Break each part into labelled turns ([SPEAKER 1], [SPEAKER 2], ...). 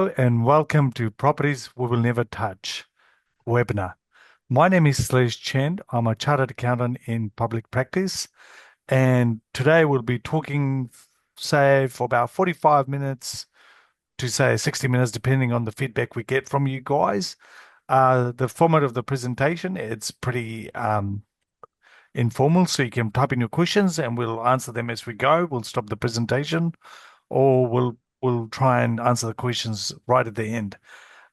[SPEAKER 1] Hello and welcome to Properties We Will Never Touch webinar. My name is Salesh Chand. I'm a chartered accountant in public practice, and today we'll be talking, say, for about 45 minutes to say 60 minutes, depending on the feedback we get from you guys. The format of the presentation, it's pretty informal, so you can type in your questions and we'll answer them as we go. We'll stop the presentation, or we'll try and answer the questions right at the end.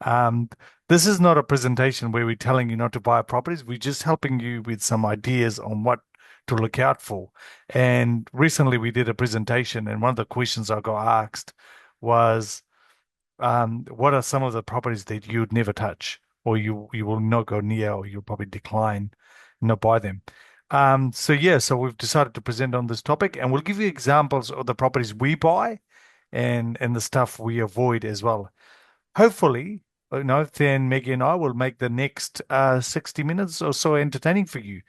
[SPEAKER 1] Um, this is not a presentation where we're telling you not to buy properties. We're just helping you with some ideas on what to look out for. And recently we did a presentation, and one of the questions I got asked was, what are some of the properties that you'd never touch, or you will not go near, or you'll probably decline, not buy them. So we've decided to present on this topic, and we'll give you examples of the properties we buy and the stuff we avoid as well. Hopefully, then Maggie and I will make the next 60 minutes or so entertaining for you.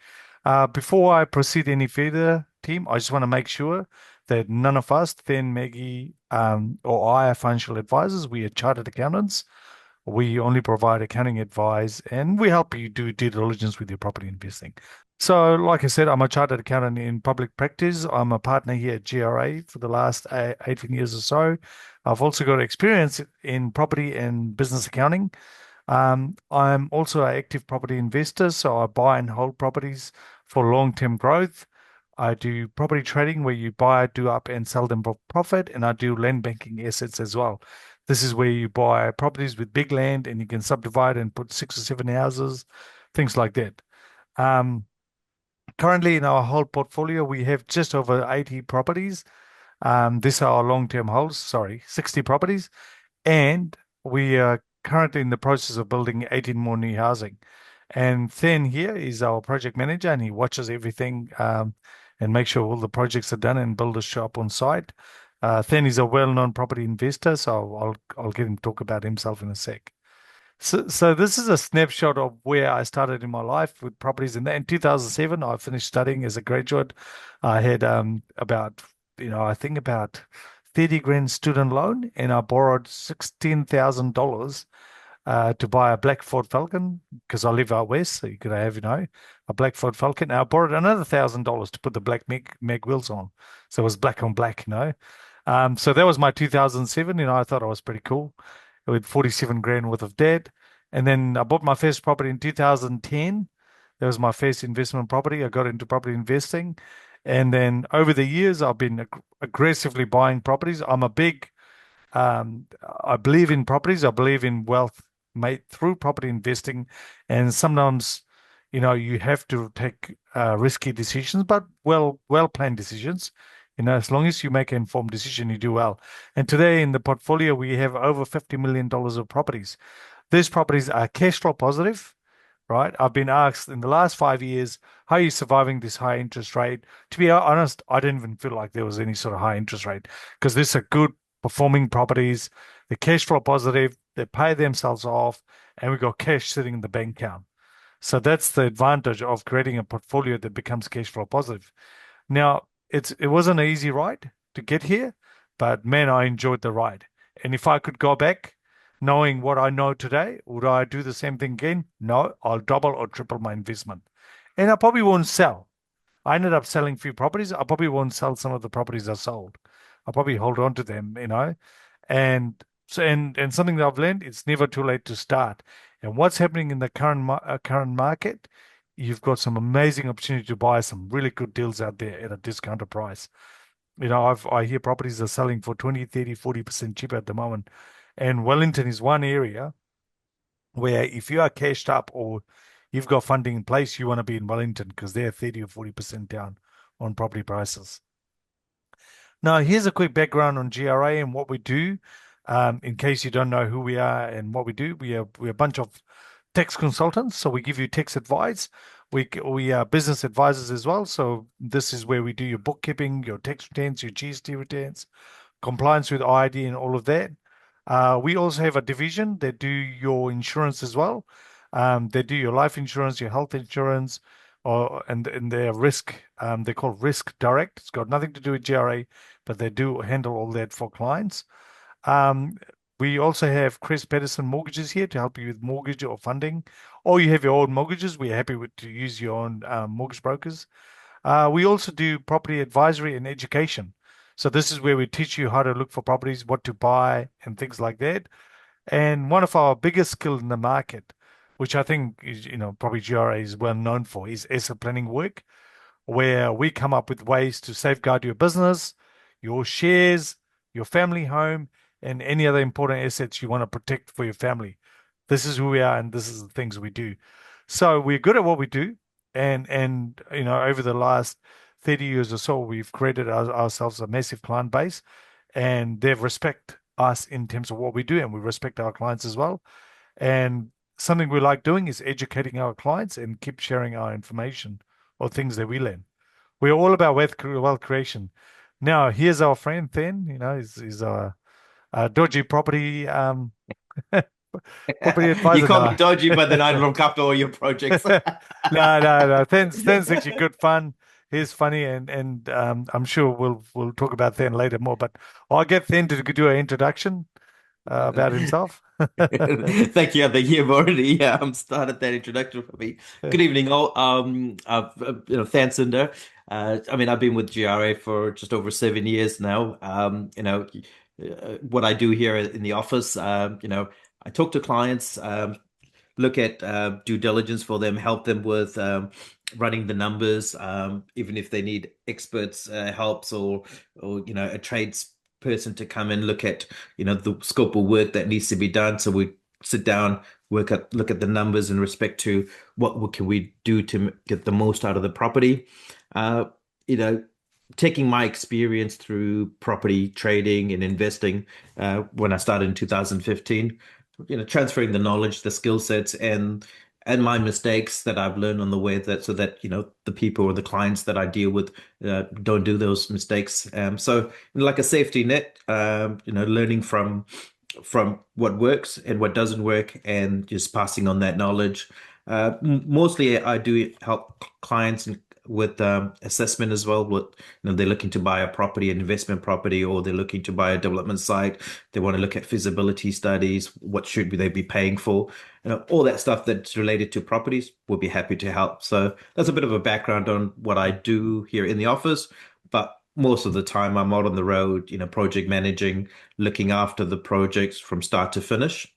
[SPEAKER 1] Before I proceed any further, team, I just want to make sure that none of us, then Maggie or I, are financial advisors. We are chartered accountants. We only provide accounting advice and we help you do due diligence with your property investing. So, like I said, I'm a chartered accountant in public practice. I'm a partner here at GRA for the last 18 years or so. I've also got experience in property and business accounting. I'm also an active property investor, so I buy and hold properties for long-term growth. I do property trading where you buy, do up, and sell them for profit, and I do land banking assets as well. This is where you buy properties with big land and you can subdivide and put 6 or 7 houses, things like that. Um, Currently, in our whole portfolio, we have just over 80 properties. These are our long-term holds, sorry, 60 properties. And we are currently in the process of building 18 more new housing. And Then here is our project manager, and he watches everything and makes sure all the projects are done and build a shop on site. Then is a well-known property investor, so I'll get him to talk about himself in a sec. So this is a snapshot of where I started in my life with properties. In 2007, I finished studying as a graduate. I had about, I think about 30 grand student loan, and I borrowed $16,000 to buy a black Ford Falcon because I live out west. So you could have, a black Ford Falcon. Now I borrowed another $1,000 to put the black mag wheels on.. So it was black on black. So that was my 2007. I thought I was pretty cool with 47 grand worth of debt. And then I bought my first property in 2010. That was my first investment property. I got into property investing. And then over the years, I've been aggressively buying properties. Um, I believe in properties. I believe in wealth made through property investing. And sometimes, you have to take risky decisions, but well planned decisions. As long as you make an informed decision, you do well. And today in the portfolio, we have over $50 million of properties. These properties are cash flow positive, right? I've been asked in the last 5 years, how are you surviving this high interest rate? To be honest, I didn't even feel like there was any sort of high interest rate because these are good performing properties. They're cash flow positive, they pay themselves off, and we've got cash sitting in the bank account. So that's the advantage of creating a portfolio that becomes cash flow positive. Now, it wasn't an easy ride to get here, but man, I enjoyed the ride. And if I could go back knowing what I know today, would I do the same thing again? No, I'll double or triple my investment. And I probably won't sell. I ended up selling a few properties. I probably won't sell some of the properties I sold. I'll probably hold on to them. And and something that I've learned, it's never too late to start. And what's happening in the current market, you've got some amazing opportunity to buy some really good deals out there at a discounted price. I hear properties are selling for 20, 30, 40% cheaper at the moment. And Wellington is one area where if you are cashed up or you've got funding in place, you want to be in Wellington because they're 30 or 40% down on property prices. Now, here's a quick background on GRA and what we do. In case you don't know who we are and what we do, we're a bunch of tax consultants, so we give you tax advice. We are business advisors as well, so this is where we do your bookkeeping, your tax returns, your GST returns, compliance with ID, and all of that. We also have a division that do your insurance as well. They do your life insurance, your health insurance, and their risk. They call Risk Direct. It's got nothing to do with GRA, but they do handle all that for clients. Um, We also have Chris Pedersen Mortgages here to help you with mortgage or funding. Or you have your own mortgages. We're happy to use your own mortgage brokers. We also do property advisory and education. So this is where we teach you how to look for properties, what to buy, and things like that. And one of our biggest skills in the market, which I think is, probably GRA is well known for, is asset planning work, where we come up with ways to safeguard your business, your shares, your family home, and any other important assets you want to protect for your family. This is who we are, and this is the things we do. So we're good at what we do, and over the last 30 years or so, we've created ourselves a massive client base, and they respect us in terms of what we do, and we respect our clients as well. And something we like doing is educating our clients and keep sharing our information or things that we learn. We're all about wealth creation. Now, here's our friend Than. He's a dodgy property property
[SPEAKER 2] You
[SPEAKER 1] advisor
[SPEAKER 2] call me
[SPEAKER 1] now.
[SPEAKER 2] dodgy, but then I look after all your projects.
[SPEAKER 1] No, no, no. Than's actually good fun. He's funny, and I'm sure we'll talk about Than later more. But I'll get Than to do an introduction about himself.
[SPEAKER 2] Thank you. I think you've already started that introduction for me. Good evening, all. Than Sundar. I've been with GRA for just over 7 years now. What I do here in the office, I talk to clients, look at due diligence for them, help them with running the numbers, even if they need experts helps or a trades person to come and look at the scope of work that needs to be done. So we sit down, look at the numbers in respect to what can we do to get the most out of the property. Uh, you know, Taking my experience through property trading and investing when I started in 2015, transferring the knowledge, the skill sets, and my mistakes that I've learned on the way, that so that the people or the clients that I deal with don't do those mistakes. So like a safety net, learning from what works and what doesn't work, and just passing on that knowledge. Mostly, I do help clients with assessment as well. With they're looking to buy a property, an investment property, or they're looking to buy a development site. They want to look at feasibility studies. What should they be paying for? All that stuff that's related to properties. We'll be happy to help. So that's a bit of a background on what I do here in the office. But most of the time, I'm out on the road, project managing, looking after the projects from start to finish.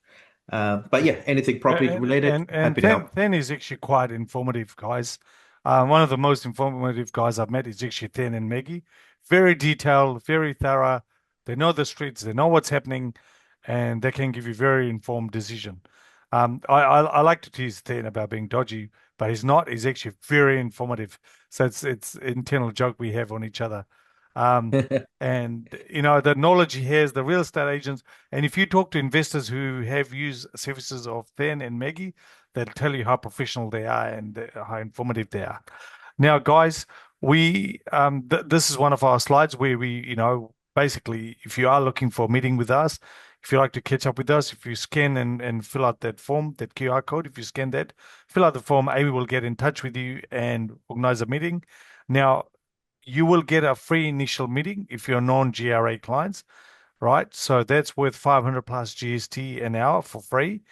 [SPEAKER 2] But yeah, anything property
[SPEAKER 1] And
[SPEAKER 2] related,
[SPEAKER 1] and
[SPEAKER 2] happy to
[SPEAKER 1] Than
[SPEAKER 2] help.
[SPEAKER 1] Than is actually quite informative, guys. One of the most informative guys I've met is actually Than and Maggie. Very detailed, very thorough. They know the streets, they know what's happening, and they can give you very informed decision. I like to tease Than about being dodgy, but he's not. He's actually very informative. So it's internal joke we have on each other. Um, and the knowledge he has, the real estate agents. And if you talk to investors who have used services of Than and Maggie, they'll tell you how professional they are and how informative they are. Now, guys, we this is one of our slides where we, basically, if you are looking for a meeting with us, if you like to catch up with us, if you scan and fill out that form, that QR code, if you scan that, fill out the form, Amy will get in touch with you and organize a meeting. Now, you will get a free initial meeting if you're non-GRA clients, right? So that's worth 500 plus GST an hour for free.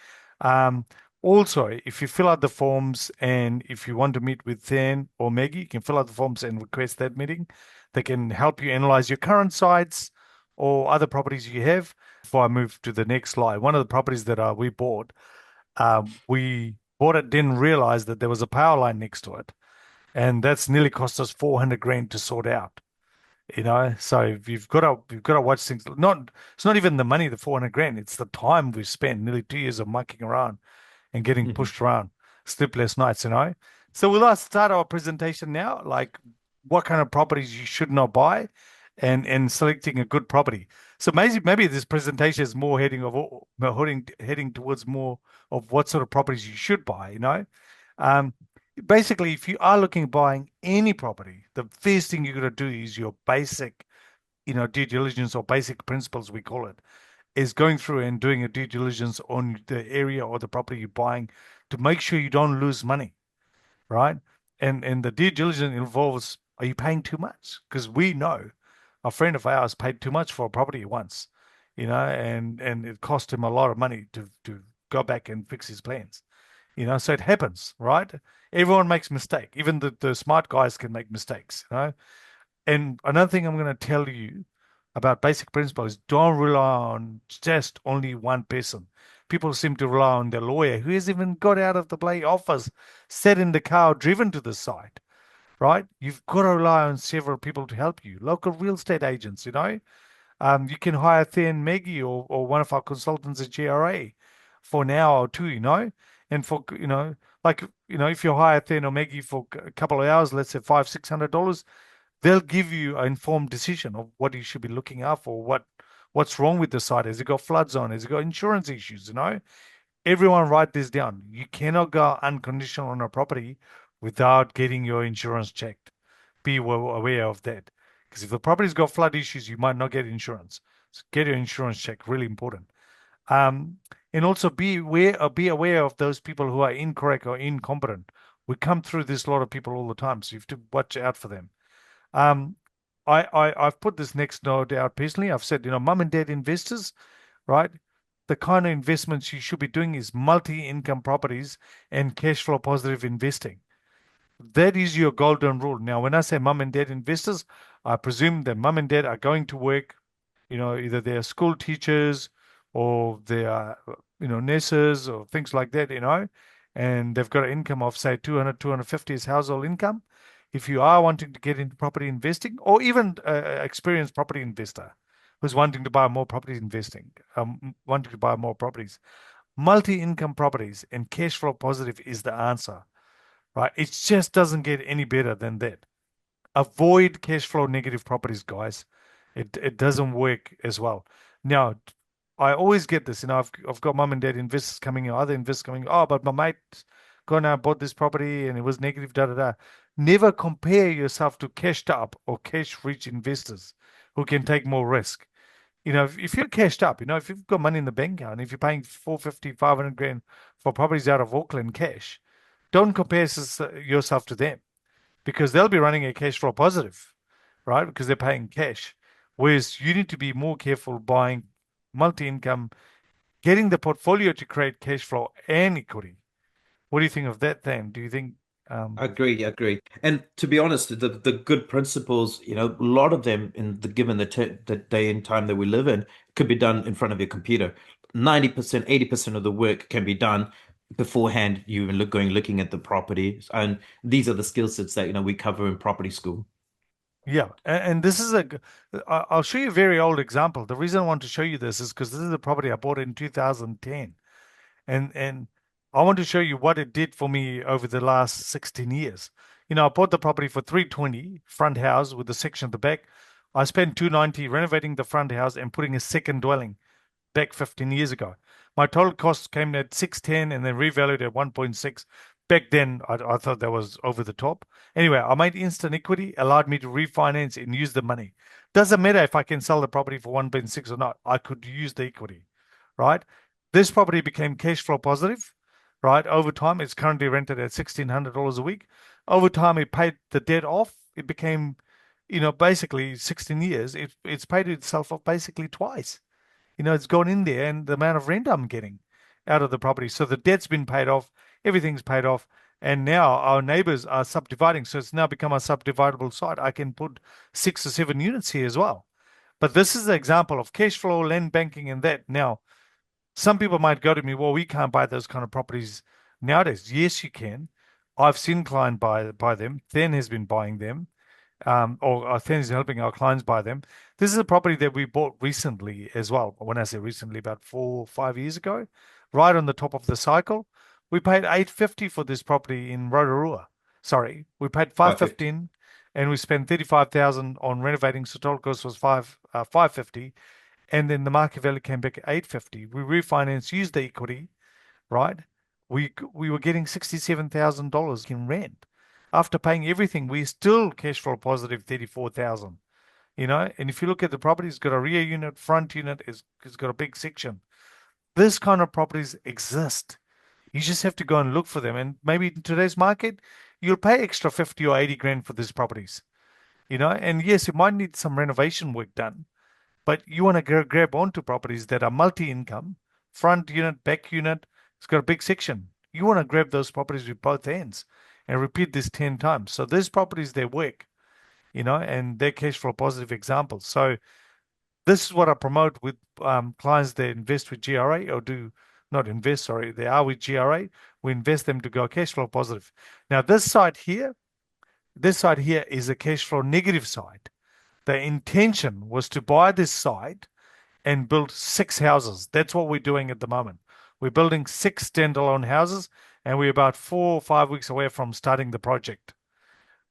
[SPEAKER 1] Um, Also, if you fill out the forms and if you want to meet with Than or Maggie, you can fill out the forms and request that meeting. They can help you analyze your current sites or other properties you have. Before I move to the next slide, one of the properties that we bought it, didn't realize that there was a power line next to it, and that's nearly cost us 400 grand to sort out. So you've got to watch things. It's not even the money, the 400 grand. It's the time we've spent, nearly 2 years of mucking around and getting pushed around, sleepless nights. So we'll start our presentation now, like what kind of properties you should not buy, and selecting a good property. So maybe this presentation is more heading towards more of what sort of properties you should buy. Um, Basically, if you are looking at buying any property, the first thing you're going to do is your basic, due diligence or basic principles, we call it, is going through and doing a due diligence on the area or the property you're buying to make sure you don't lose money, right? And the due diligence involves, are you paying too much? Because we know a friend of ours paid too much for a property once. and it cost him a lot of money to go back and fix his plans. So it happens, right? Everyone makes mistake. Even the smart guys can make mistakes. And another thing I'm going to tell you about basic principle is don't rely on just only one person. People seem to rely on their lawyer who has even got out of the play office, sat in the car, driven to the site, right? You've got to rely on several people to help you. Local real estate agents. You can hire Than Maggie or one of our consultants at GRA for an hour or two. And if you hire Than or Maggie for a couple of hours, let's say $500-600, they'll give you an informed decision of what you should be looking out for, what's wrong with the site. Has it got floods on? Has it got insurance issues? Everyone write this down. You cannot go unconditional on a property without getting your insurance checked. Be aware of that. Because if the property's got flood issues, you might not get insurance. So get your insurance checked. Really important. Um, and also be aware of those people who are incorrect or incompetent. We come through this a lot of people all the time, so you have to watch out for them. Um, I've put this next note out personally. I've said, mum and dad investors, right? The kind of investments you should be doing is multi-income properties and cash flow positive investing. That is your golden rule. Now, when I say mum and dad investors, I presume that mum and dad are going to work, either they're school teachers or they are, nurses or things like that, and they've got an income of, say, 200, 250 as household income. If you are wanting to get into property investing, or even an experienced property investor who's wanting to buy more property investing, wanting to buy more properties, multi-income properties and cash flow positive is the answer, right? It just doesn't get any better than that. Avoid cash flow negative properties, guys. It doesn't work as well. Now, I always get this. I've got mum and dad investors coming in, other investors coming. Oh, but my mate gone out bought this property and it was negative. Da da da. Never compare yourself to cashed up or cash rich investors who can take more risk. If you're cashed up, if you've got money in the bank account, if you're paying 450, 500 grand for properties out of Auckland cash, don't compare yourself to them because they'll be running a cash flow positive, right? Because they're paying cash. Whereas you need to be more careful buying multi-income, getting the portfolio to create cash flow and equity. What do you think of that, then? Do you think, um,
[SPEAKER 2] Agree, agree. And to be honest, the good principles, a lot of them in the day and time that we live in could be done in front of your computer. 90%, 80% of the work can be done beforehand, you even looking at the property. And these are the skill sets that, we cover in property school.
[SPEAKER 1] yeah, and this is I'll show you a very old example. The reason I want to show you this is because this is a property I bought in 2010. And I want to show you what it did for me over the last 16 years. I bought the property for 320 front house with the section at the back. I spent 290 renovating the front house and putting a second dwelling back 15 years ago. My total cost came at 610 and then revalued at 1.6. Back then, I thought that was over the top. Anyway, I made instant equity, allowed me to refinance and use the money. Doesn't matter if I can sell the property for 1.6 or not. I could use the equity, right? This property became cash flow positive, right? Over time, it's currently rented at $1,600 a week. Over time, it paid the debt off. It became, basically 16 years. It's paid itself off basically twice. It's gone in there and the amount of rent I'm getting out of the property. So the debt's been paid off, everything's paid off, and now our neighbors are subdividing. So it's now become a subdividable site. I can put 6 or 7 units here as well. But this is the example of cash flow, land banking, and that. Now, some people might go to me, well, we can't buy those kind of properties nowadays. Yes, you can. I've seen clients buy them. Then has been buying them, or Than is helping our clients buy them. This is a property that we bought recently as well. When I say recently, about 4 or 5 years ago, right on the top of the cycle. We paid 850 for this property in Rotorua. Sorry, we paid
[SPEAKER 2] 550.
[SPEAKER 1] 515, and we spent 35,000 on renovating. So total cost was 550, and then the market value came back at 850. We refinanced, used the equity, right? We were getting $67,000 in rent. After paying everything, we still cash flow positive 34,000. And if you look at the property, it's got a rear unit, front unit, it's got a big section. This kind of properties exist. You just have to go and look for them. And maybe in today's market, you'll pay extra 50 or 80 grand for these properties. And yes, it might need some renovation work done, But you want to grab onto properties that are multi-income, front unit, back unit. It's got a big section. You want to grab those properties with both hands and repeat this 10 times. So these properties, they work, and they're cash flow positive examples. So this is what I promote with clients that invest with GRA or do not invest, sorry, they are with GRA. We invest them to go cash flow positive. Now, this side here is a cash flow negative side. The intention was to buy this site and build 6 houses. That's what we're doing at the moment. We're building 6 standalone houses, and we're about 4 or 5 weeks away from starting the project,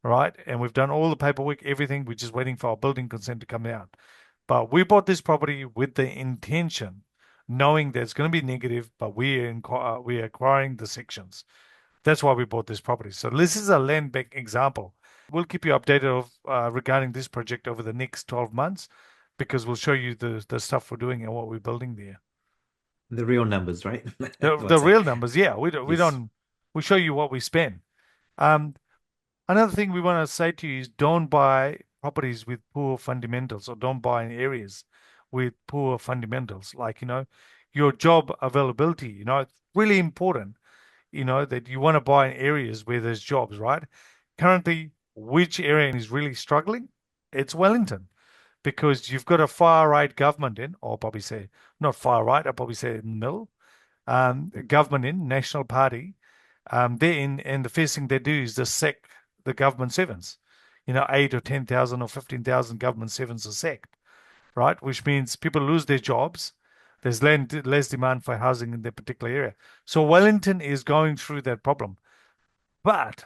[SPEAKER 1] right? And we've done all the paperwork, everything. We're just waiting for our building consent to come out. But we bought this property with the intention, knowing that it's going to be negative, but we're acquiring the sections. That's why we bought this property. So this is a land bank example. We'll keep you updated regarding this project over the next 12 months because we'll show you the stuff we're doing and what we're building there.
[SPEAKER 2] The real numbers, right?
[SPEAKER 1] The
[SPEAKER 2] What's it?
[SPEAKER 1] real numbers, yeah,
[SPEAKER 2] Yes.
[SPEAKER 1] we show you what we spend. Um, Another thing we want to say to you is don't buy properties with poor fundamentals or don't buy in areas with poor fundamentals. Like, your job availability, it's really important, that you want to buy in areas where there's jobs, right? Currently, which area is really struggling? It's Wellington because you've got a far right government in, or probably say not far right, I'll probably say middle, government in, National Party. They're in, and the first thing they do is just sack the government servants. 8 or 10,000 or 15,000 government servants are sacked, right? Which means people lose their jobs. There's less demand for housing in that particular area. So Wellington is going through that problem. But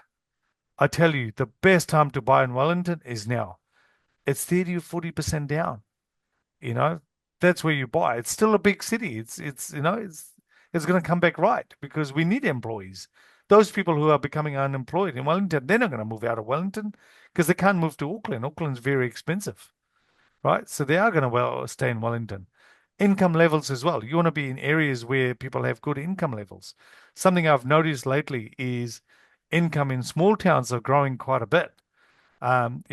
[SPEAKER 1] I tell you, the best time to buy in Wellington is now. It's 30 or 40% down. You know, that's where you buy. It's still a big city. It's going to come back right because we need employees. Those people who are becoming unemployed in Wellington, they're not going to move out of Wellington because they can't move to Auckland. Auckland's very expensive, right? So they are going to stay in Wellington. Income levels as well. You want to be in areas where people have good income levels. Something I've noticed lately is income in small towns are growing quite a bit. And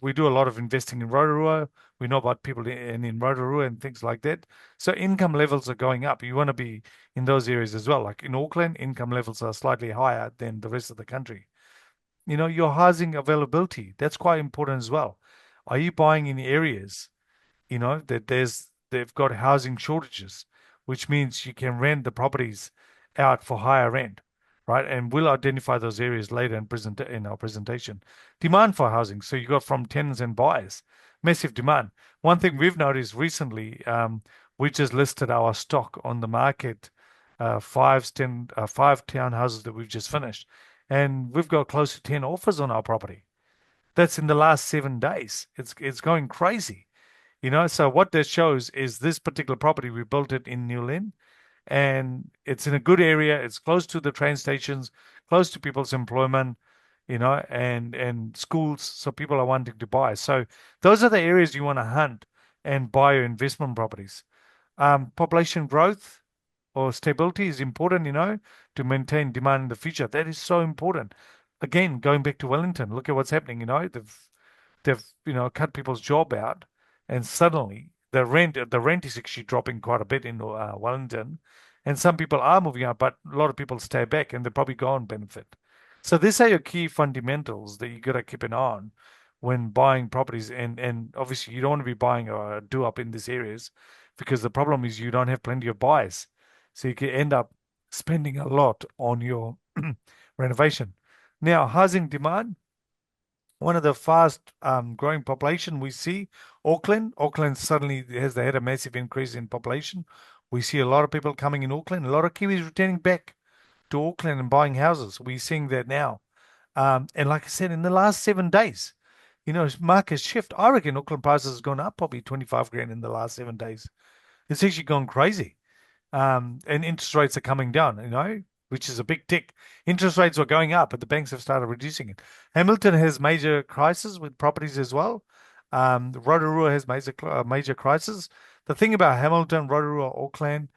[SPEAKER 1] we do a lot of investing in Rotorua. We know about people in Rotorua and things like that. So income levels are going up. You want to be in those areas as well. Like in Auckland, income levels are slightly higher than the rest of the country. Your housing availability, that's quite important as well. Are you buying in areas that they've got housing shortages, which means you can rent the properties out for higher rent, right? And we'll identify those areas later in our presentation. Demand for housing. So you got from tenants and buyers, massive demand. One thing we've noticed recently, we just listed our stock on the market, five townhouses that we've just finished, and we've got close to 10 offers on our property. That's in the last 7 days. It's going crazy. So what that shows is this particular property, we built it in New Lynn and it's in a good area. It's close to the train stations, close to people's employment, and schools. So people are wanting to buy. So those are the areas you want to hunt and buy your investment properties. Population growth or stability is important, to maintain demand in the future. That is so important. Again, going back to Wellington, look at what's happening. They've cut people's job out, and suddenly the rent is actually dropping quite a bit in Wellington, and some people are moving out, but a lot of people stay back, and they probably go on benefit. So these are your key fundamentals that you got to keep an eye on when buying properties, and obviously you don't want to be buying a do up in these areas because the problem is you don't have plenty of buyers, so you can end up spending a lot on your renovation. Now, housing demand, one of the fast growing population we see. Auckland suddenly has had a massive increase in population. We see a lot of people coming in Auckland, a lot of Kiwis returning back to Auckland and buying houses. We're seeing that now. And like I said, in the last 7 days, market shift. I reckon Auckland prices has gone up probably 25 grand in the last 7 days. It's actually gone crazy, and interest rates are coming down, which is a big tick. Interest rates were going up, but the banks have started reducing it. Hamilton has major crisis with properties as well. Rotorua has major crisis. The thing about Hamilton, Rotorua, Auckland,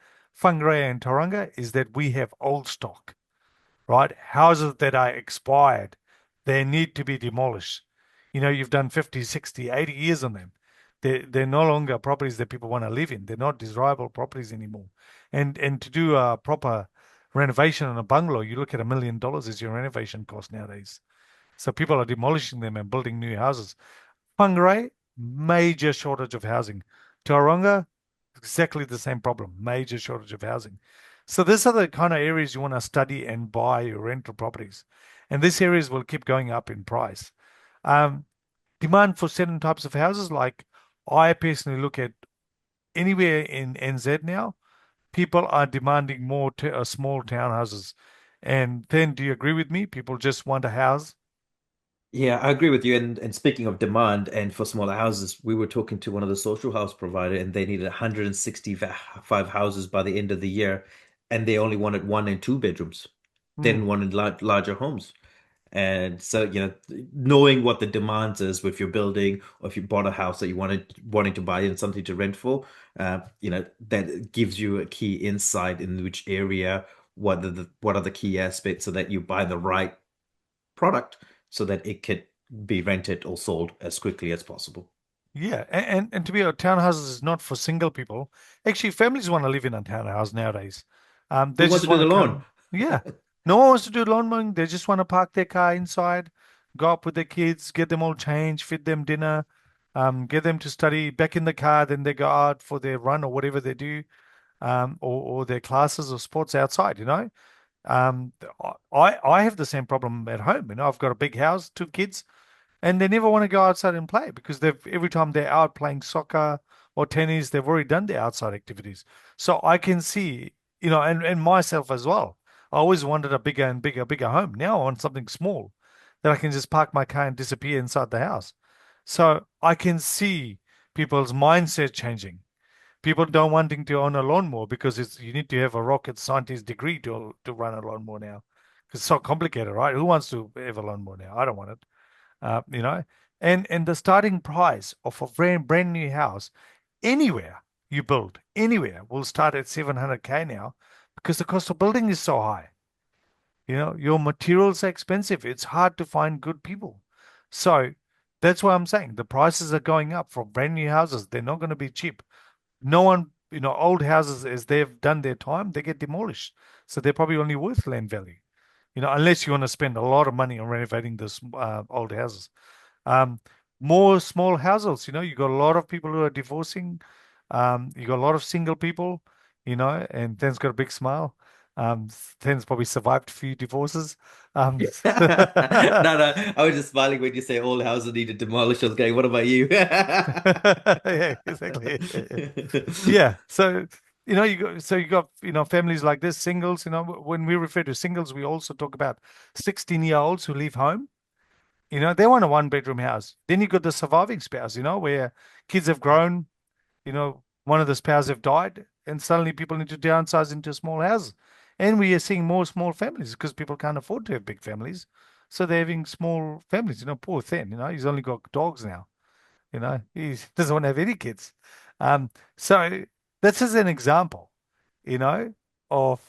[SPEAKER 1] Whangarei, and Tauranga is that we have old stock, right? Houses that are expired, they need to be demolished. You've done 50, 60, 80 years on them. They're no longer properties that people want to live in. They're not desirable properties anymore. And to do a proper renovation on a bungalow, you look at $1 million as your renovation cost nowadays. So people are demolishing them and building new houses. Whangarei, major shortage of housing. Tauranga, exactly the same problem, major shortage of housing. So these are the kind of areas you want to study and buy your rental properties. And these areas will keep going up in price. Um, Demand for certain types of houses, like I personally look at anywhere in NZ now, people are demanding more small townhouses. And then, do you agree with me? People just want a house.
[SPEAKER 2] Yeah, I agree with you. And speaking of demand and for smaller houses, we were talking to one of the social house provider and they needed 165 houses by the end of the year, and they only wanted 1 and 2 bedrooms. They
[SPEAKER 1] Mm.
[SPEAKER 2] didn't want larger homes. And so, knowing what the demands is with your building, or if you bought a house that you wanting to buy and something to rent for, that gives you a key insight in which area, what are the key aspects so that you buy the right product so that it could be rented or sold as quickly as possible.
[SPEAKER 1] Yeah, and to be honest, townhouses is not for single people. Actually, families want to live in a townhouse nowadays.
[SPEAKER 2] Who
[SPEAKER 1] They
[SPEAKER 2] wants
[SPEAKER 1] just
[SPEAKER 2] to do
[SPEAKER 1] want
[SPEAKER 2] the
[SPEAKER 1] to
[SPEAKER 2] loan?
[SPEAKER 1] come. Yeah, no one wants to do lawn mowing. They just want to park their car inside, go up with their kids, get them all changed, feed them dinner, get them to study back in the car. Then they go out for their run or whatever they do, or their classes or sports outside. Um, I have the same problem at home. I've got a big house, two kids and they never want to go outside and play because they've every time they're out playing soccer or tennis, they've already done their outside activities. So I can see, and myself as well. I always wanted a bigger and bigger home. Now I want something small that I can just park my car and disappear inside the house. So I can see people's mindset changing. People don't wanting to own a lawnmower because you need to have a rocket scientist degree to run a lawnmower now. It's so complicated, right? Who wants to have a lawnmower now? I don't want it uh, you know, and the starting price of a brand new house anywhere you build anywhere will start at 700K now because the cost of building is so high. Your materials are expensive. It's hard to find good people. So that's why I'm saying the prices are going up for brand new houses. They're not going to be cheap. No one, old houses as they've done their time, they get demolished. So they're probably only worth land value. Unless you want to spend a lot of money on renovating those old houses. Um, More small households, you got a lot of people who are divorcing. You got a lot of single people, and Than's got a big smile. Than's probably survived a few divorces. Um,
[SPEAKER 2] No, no, I was just smiling when you say all houses needed demolished. I was going, what about you?
[SPEAKER 1] yeah, exactly. Yeah. So, you got families like this, singles, when we refer to singles, we also talk about 16-year-olds who leave home. They want a one-bedroom house. Then you got the surviving spouse, where kids have grown, one of the spouses have died, and suddenly people need to downsize into small houses. And we are seeing more small families because people can't afford to have big families. So they're having small families. Poor Thin, he's only got dogs now. He doesn't want to have any kids. So this is an example, you know, of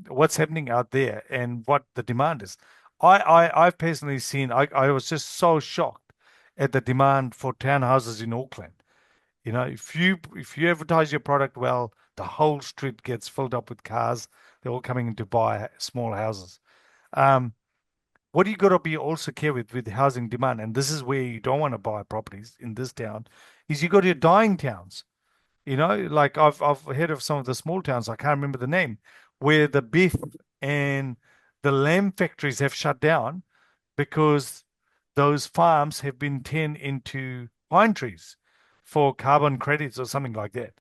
[SPEAKER 1] what's happening out there and what the demand is. I've personally seen, I was just so shocked at the demand for townhouses in Auckland. If you advertise your product well, the whole street gets filled up with cars. They're all coming in to buy small houses. Um, what you got to be also care with housing demand, and this is where you don't want to buy properties in this town, is you got your dying towns. Like I've heard of some of the small towns, I can't remember the name, where the beef and the lamb factories have shut down because those farms have been turned into pine trees for carbon credits or something like that.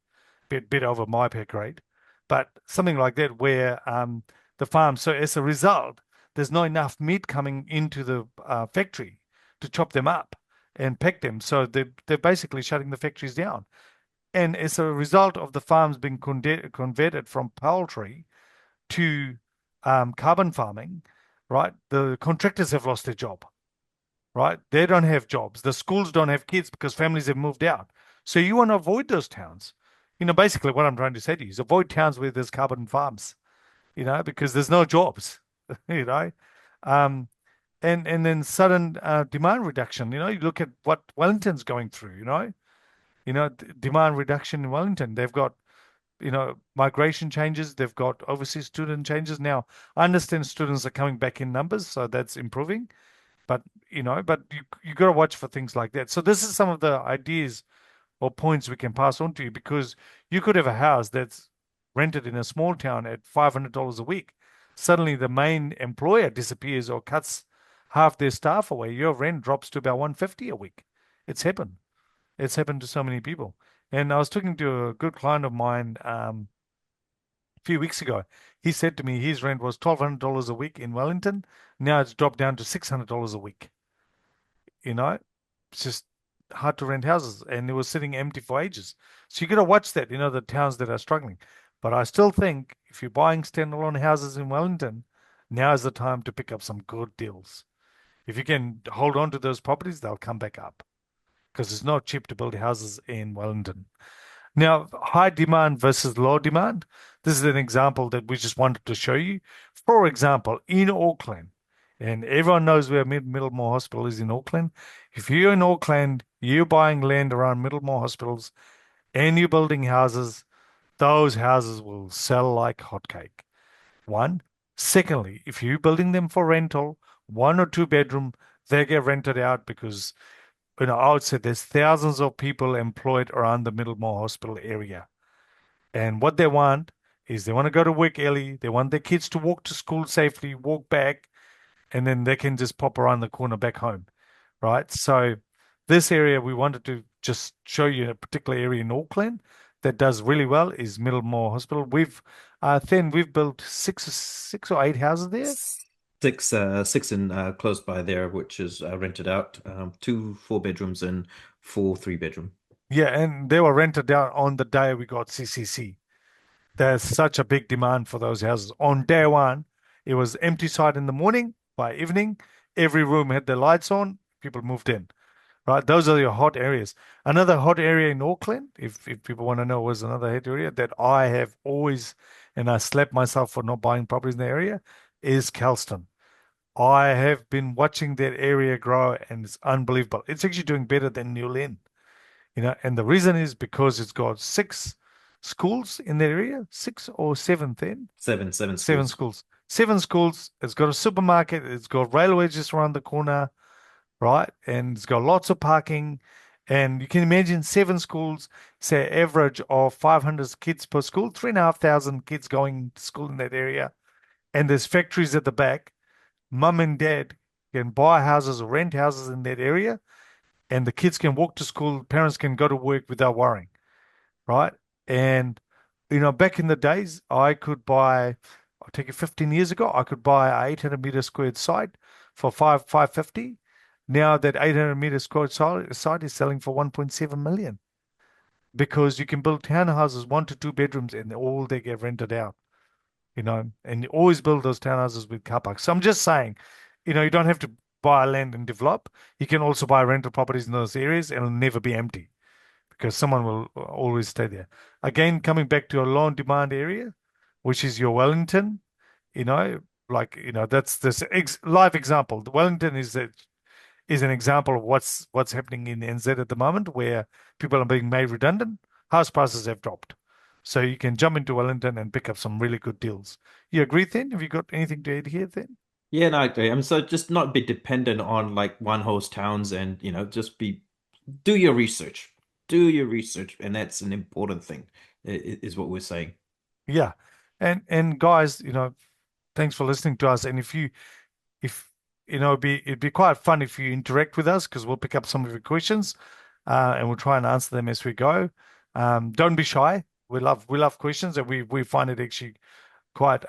[SPEAKER 1] Bit over my pay grade, but something like that where the farm. So as a result, there's not enough meat coming into the factory to chop them up and pack them. So they're basically shutting the factories down. And as a result of the farms being converted from poultry to carbon farming, right? The contractors have lost their job, right? They don't have jobs. The schools don't have kids because families have moved out. So you want to avoid those towns. Basically what I'm trying to say to you is avoid towns where there's carbon farms, because there's no jobs, you know. Um, and then sudden demand reduction. You look at what Wellington's going through. Demand reduction in Wellington. They've got, migration changes. They've got overseas student changes. Now, I understand students are coming back in numbers, so that's improving. But, but you got to watch for things like that. So this is some of the ideas or points we can pass on to you because you could have a house that's rented in a small town at $500 a week. Suddenly, the main employer disappears or cuts half their staff away. Your rent drops to about 150 a week. It's happened. It's happened to so many people. And I was talking to a good client of mine a few weeks ago. He said to me his rent was $1,200 a week in Wellington. Now it's dropped down to $600 a week. You know, it's just hard to rent houses, and it was sitting empty for ages. So you got to watch that. The towns that are struggling. But I still think if you're buying standalone houses in Wellington, now is the time to pick up some good deals. If you can hold on to those properties, they'll come back up because it's not cheap to build houses in Wellington. Now, high demand versus low demand. This is an example that we just wanted to show you. For example, in Auckland, and everyone knows where Middlemore Hospital is in Auckland. If you're in Auckland, you're buying land around Middlemore Hospitals and you're building houses, those houses will sell like hotcake. One. Secondly, if you're building them for rental, 1 or 2 bedroom, they get rented out because I would say there's thousands of people employed around the Middlemore Hospital area. And what they want is they want to go to work early. They want their kids to walk to school safely, walk back, and then they can just pop around the corner back home, right? So this area we wanted to just show you a particular area in Auckland that does really well is Middlemore Hospital. We've built six or eight houses there.
[SPEAKER 2] Six in close by there, which is rented out. Two 4 bedrooms and four 3 bedroom.
[SPEAKER 1] Yeah, and they were rented out on the day we got CCC. There's such a big demand for those houses. On day one, it was empty site in the morning. By evening, every room had their lights on. People moved in, right? Those are your hot areas. Another hot area in Auckland, if people want to know, was another hot area that I have always, and I slapped myself for not buying properties in the area, is Kelston. I have been watching that area grow, and it's unbelievable. It's actually doing better than New Lynn, and the reason is because it's got six schools in that area, six or seven, then
[SPEAKER 2] Seven
[SPEAKER 1] seven
[SPEAKER 2] schools.
[SPEAKER 1] schools. Seven schools. It's got a supermarket. It's got railways just around the corner, right? And it's got lots of parking. And you can imagine seven schools, say, average of 500 kids per school, 3,500 kids going to school in that area. And there's factories at the back. Mum and dad can buy houses or rent houses in that area, and the kids can walk to school. Parents can go to work without worrying, right? And back in the days, I'll take it 15 years ago, I could buy a 800-meter squared site for 550. Now that 800-meter squared site is selling for 1.7 million because you can build townhouses, 1 to 2 bedrooms, and all they get rented out. And you always build those townhouses with car parks. So I'm just saying, you don't have to buy land and develop. You can also buy rental properties in those areas and it'll never be empty because someone will always stay there. Again, coming back to a low demand area, which is your Wellington, you know, that's this live example. The Wellington is an example of what's happening in NZ at the moment, where people are being made redundant. House prices have dropped, so you can jump into Wellington and pick up some really good deals. You agree, then? Have you got anything to add here, then?
[SPEAKER 2] Yeah, no, I agree. I mean, so just not be dependent on like one host towns and, just do your research. Do your research. And that's an important thing, is what we're saying.
[SPEAKER 1] Yeah, and guys, thanks for listening to us. And if it'd be quite fun if you interact with us because we'll pick up some of your questions, and we'll try and answer them as we go. Don't be shy. We love questions, and we find it actually quite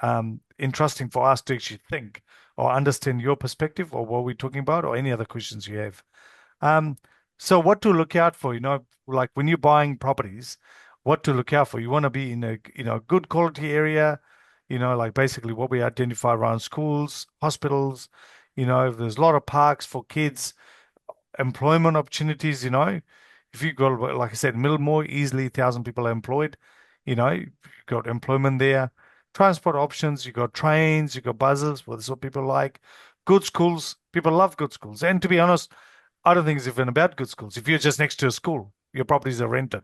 [SPEAKER 1] interesting for us to actually think or understand your perspective or what we're talking about or any other questions you have. Um, so what to look out for, like when you're buying properties, what to look out for. You want to be in a, good quality area, like basically what we identify around schools, hospitals, there's a lot of parks for kids, employment opportunities, if you got, like I said, Middlemore, easily 1,000 people are employed, you've got employment there. Transport options, you got trains, you got buses, well, that's what people like. Good schools, people love good schools. And to be honest, I don't think it's even about good schools. If you're just next to a school, your properties are rented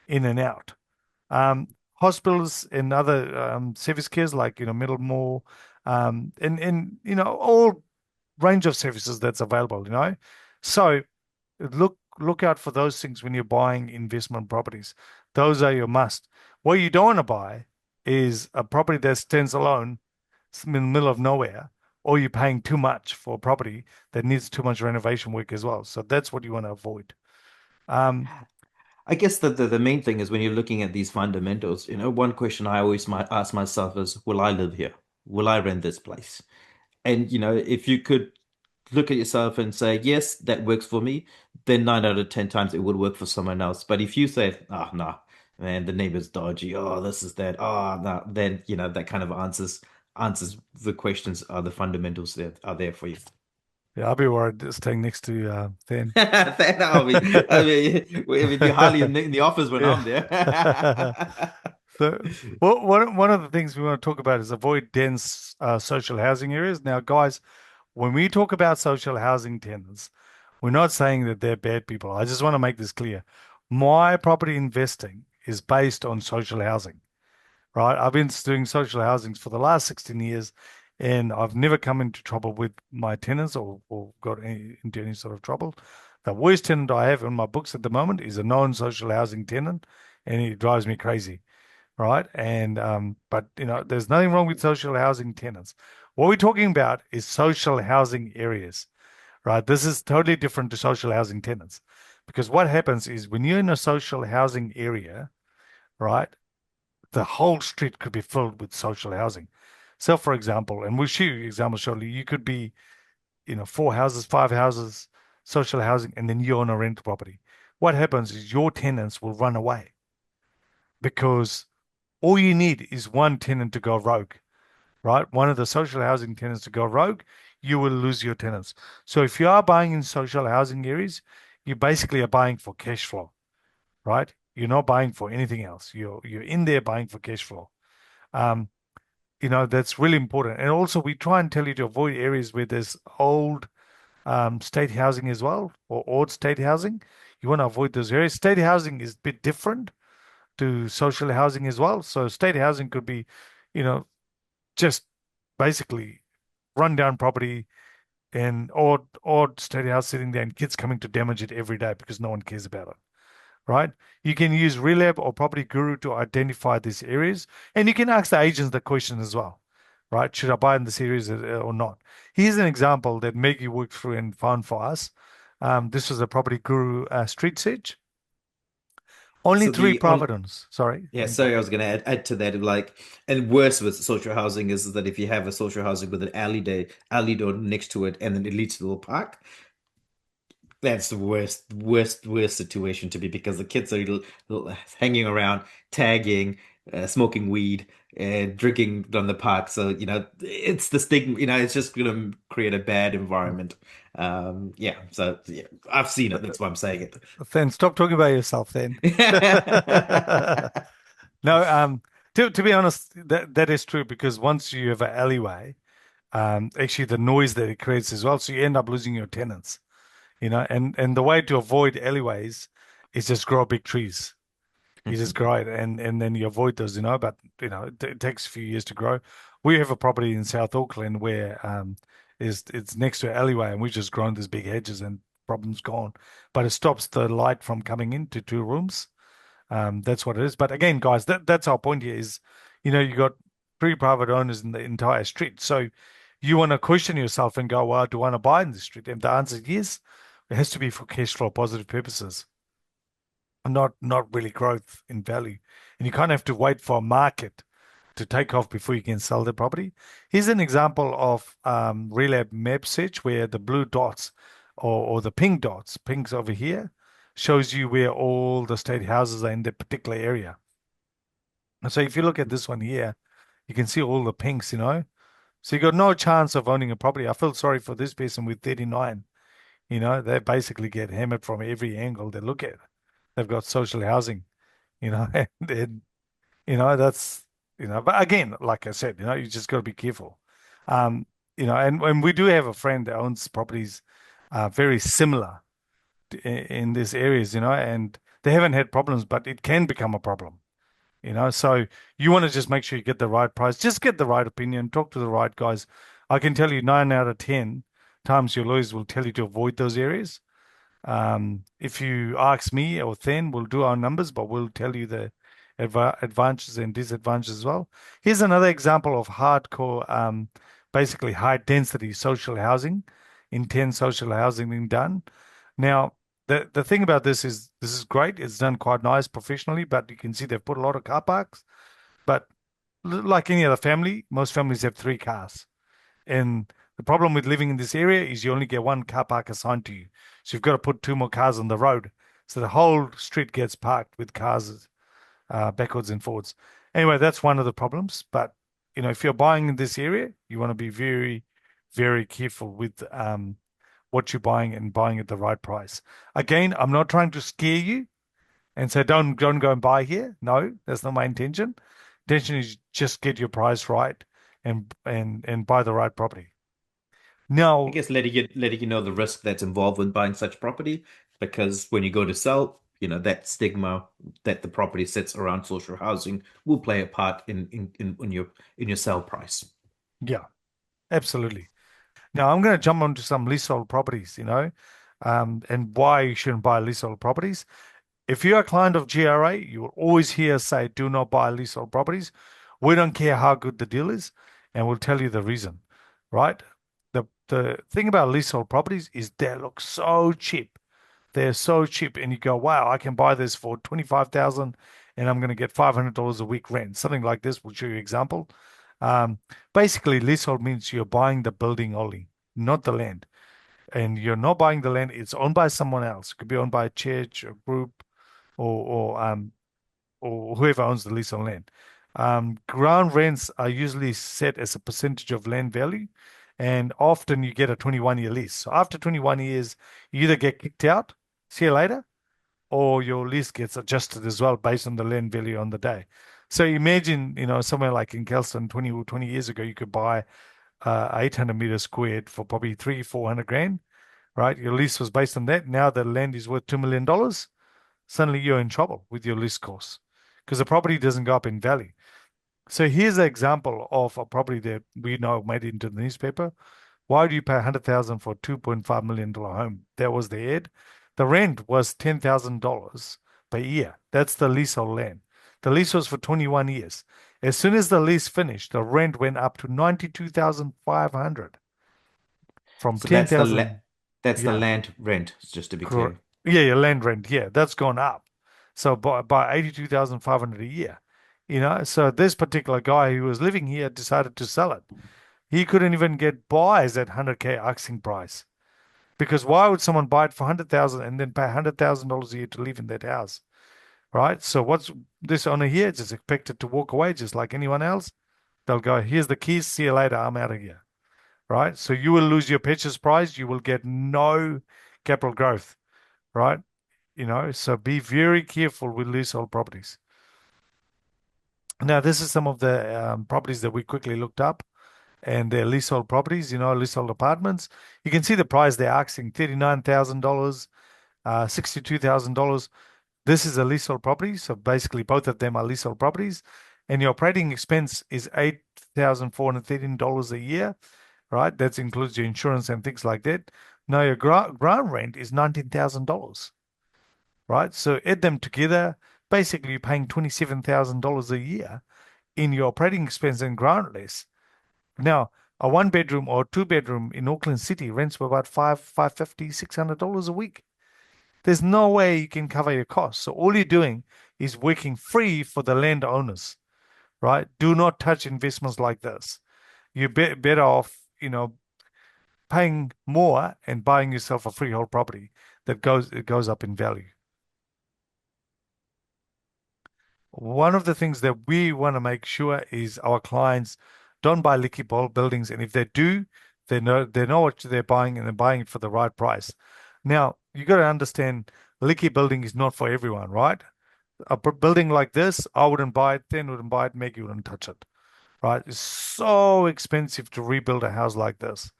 [SPEAKER 1] in and out. Hospitals and other service cares like Middlemore, and all range of services that's available. So look out for those things when you're buying investment properties. Those are your must. What you don't want to buy is a property that stands alone in the middle of nowhere, or you're paying too much for a property that needs too much renovation work as well. So that's what you want to avoid. Um,
[SPEAKER 2] I guess the main thing is when you're looking at these fundamentals, one question I always might ask myself is, will I live here? Will I rent this place? And if you could look at yourself and say, yes, that works for me, then 9 out of 10 times it would work for someone else. But if you say, oh, no, man, the neighbor's dodgy, oh, this is that, oh, no, then that kind of answers the questions. Are the fundamentals that are there for you?
[SPEAKER 1] yeah, I'll be worried staying next to Than.
[SPEAKER 2] I mean, you're hardly in the office when
[SPEAKER 1] Yeah.
[SPEAKER 2] I'm there.
[SPEAKER 1] So, well, one of the things we want to talk about is avoid dense social housing areas. Now, guys, when we talk about social housing tenants, we're not saying that they're bad people. I just want to make this clear. My property investing is based on social housing, right? I've been doing social housings for the last 16 years, and I've never come into trouble with my tenants or got into any sort of trouble. The worst tenant I have in my books at the moment is a non-social housing tenant, and he drives me crazy, right? And but there's nothing wrong with social housing tenants. What we're talking about is social housing areas, right? This is totally different to social housing tenants, because what happens is when you're in a social housing area, right, the whole street could be filled with social housing. So, for example, and we'll show you examples shortly, you could be, four houses, five houses, social housing, and then you own a rental property. What happens is your tenants will run away because all you need is one tenant to go rogue, right? One of the social housing tenants to go rogue, you will lose your tenants. So if you are buying in social housing areas, you basically are buying for cash flow, right? You're not buying for anything else. You're in there buying for cash flow. Um, that's really important. And also, we try and tell you to avoid areas where there's old state housing as well, or old state housing. You want to avoid those areas. State housing is a bit different to social housing as well. So state housing could be, you know, just basically rundown property and odd state house sitting there and kids coming to damage it every day because no one cares about it, right? You can use Relab or Property Guru to identify these areas, and you can ask the agents the question as well, right? Should I buy in this area or not? Here's an example that Maggie worked through and found for us. This was a Property Guru street siege. Only
[SPEAKER 2] So
[SPEAKER 1] three
[SPEAKER 2] the
[SPEAKER 1] private
[SPEAKER 2] on
[SPEAKER 1] owners. Sorry,
[SPEAKER 2] Yeah,
[SPEAKER 1] go
[SPEAKER 2] sorry,
[SPEAKER 1] on.
[SPEAKER 2] I was going to add to that. Like, and worse with social housing is that if you have a social housing with an alley door next to it, and then it leads to a little park, that's the worst situation to be because the kids are hanging around, tagging, smoking weed, and drinking on the park. So, it's the stigma, it's just going to create a bad environment. Yeah, so yeah, I've seen it. That's why I'm saying
[SPEAKER 1] Then stop talking about yourself then.
[SPEAKER 2] it.
[SPEAKER 1] No, to be honest, that is true because once you have an alleyway, actually the noise that it creates as well, so you end up losing your tenants, and the way to avoid alleyways is just grow big trees. You just grow it and then you avoid those, but it takes a few years to grow. We have a property in South Auckland where it's next to an alleyway and we've just grown these big hedges and problem's gone. But it stops the light from coming into two rooms. That's what it is. But again, guys, that's our point here is, you got three private owners in the entire street. So you want to question yourself and go, well, do I want to buy in the street? And the answer is yes. It has to be for cash flow positive purposes, not really growth in value. And you kind of have to wait for a market to take off before you can sell the property. Here's an example of Relab map search where the blue dots or the pink dots, pinks over here, shows you where all the state houses are in that particular area. And so if you look at this one here, you can see all the pinks. So you got no chance of owning a property. I feel sorry for this person with 39. They basically get hammered from every angle they look at. They've got social housing, and then, that's, but again, like I said, you just got to be careful. And we do have a friend that owns properties very similar in these areas, and they haven't had problems, but it can become a problem. So you want to just make sure you get the right price, just get the right opinion, talk to the right guys. I can tell you 9 out of 10 times your lawyers will tell you to avoid those areas. If you ask me or Than, we'll do our numbers, but we'll tell you the advantages and disadvantages as well. Here's another example of hardcore, basically high density social housing, intense social housing being done. Now, the thing about this is great. It's done quite nice professionally, but you can see they've put a lot of car parks. But like any other family, most families have 3 cars. And the problem with living in this area is you only get one car park assigned to you. So you've got to put 2 more cars on the road. So the whole street gets parked with cars backwards and forwards. Anyway, that's one of the problems. But if you're buying in this area, you want to be very, very careful with what you're buying and buying at the right price. Again, I'm not trying to scare you and say don't go and buy here. No, that's not my intention. Intention is just get your price right and buy the right property.
[SPEAKER 2] I
[SPEAKER 1] Now,
[SPEAKER 2] guess letting you know the risk that's involved with buying such property, because when you go to sell, that stigma that the property sits around social housing will play a part in your sell price.
[SPEAKER 1] yeah, absolutely. Now I'm going to jump onto some leasehold properties, and why you shouldn't buy leasehold properties. If you're a client of GRA, you will always hear us say, do not buy leasehold properties. We don't care how good the deal is, and we'll tell you the reason, right? The thing about leasehold properties is they look so cheap. They're so cheap, and you go, wow, I can buy this for 25,000 and I'm going to get $500 a week rent. Something like this. We'll show you an example. Um, Basically, leasehold means you're buying the building only, not the land. And you're not buying the land, it's owned by someone else. It could be owned by a church, a group, or whoever owns the lease on land. Ground rents are usually set as a percentage of land value, and often you get a 21-year lease. So after 21 years, you either get kicked out, see you later, or your lease gets adjusted as well based on the land value on the day. So imagine, somewhere like in Kelston 20 years ago, you could buy 800 meters squared for probably 400 grand, right? Your lease was based on that. Now the land is worth $2 million. Suddenly you're in trouble with your lease costs because the property doesn't go up in value. So here's an example of a property that we know made it into the newspaper. Why do you pay 100,000 for a $2.5 million home? That was the ad. The rent was $10,000 per year. That's the leasehold land. The lease was for 21 years. As soon as the lease finished, the rent went up to 92,500 from
[SPEAKER 2] So that's the la
[SPEAKER 1] 10,000.
[SPEAKER 2] that's the
[SPEAKER 1] Yeah,
[SPEAKER 2] land rent, just to be
[SPEAKER 1] correct.
[SPEAKER 2] clear.
[SPEAKER 1] Yeah, your land rent. Yeah, that's gone up. So by 82,500 a year. So this particular guy who was living here decided to sell it. He couldn't even get buys at 100K asking price. Because why would someone buy it for 100,000 and then pay $100,000 a year to live in that house? Right? So what's this owner here just expected to walk away just like anyone else? They'll go, here's the keys, see you later, I'm out of here. Right? So you will lose your purchase price, you will get no capital growth, right? So be very careful with leasehold properties. Now, this is some of the properties that we quickly looked up, and they're leasehold properties, leasehold apartments. You can see the price they're asking, $39,000, $62,000. This is a leasehold property, so basically both of them are leasehold properties, and your operating expense is $8,413 a year, right? That includes your insurance and things like that. Now, your ground rent is $19,000, right? So add them together, basically you're paying $27,000 a year in your operating expense and ground lease. Now, a 1 bedroom or 2 bedroom in Auckland City rents for about $550, $600 a week. There's no way you can cover your costs. So all you're doing is working free for the landowners, right? Do not touch investments like this. You're better off, paying more and buying yourself a freehold property that goes up in value. One of the things that we want to make sure is our clients don't buy leaky buildings, and if they do, they know what they're buying, and they're buying it for the right price. Now, you got to understand, leaky building is not for everyone, right? A building like this, I wouldn't buy it, Than wouldn't buy it, Maggie wouldn't touch it, right? It's so expensive to rebuild a house like this.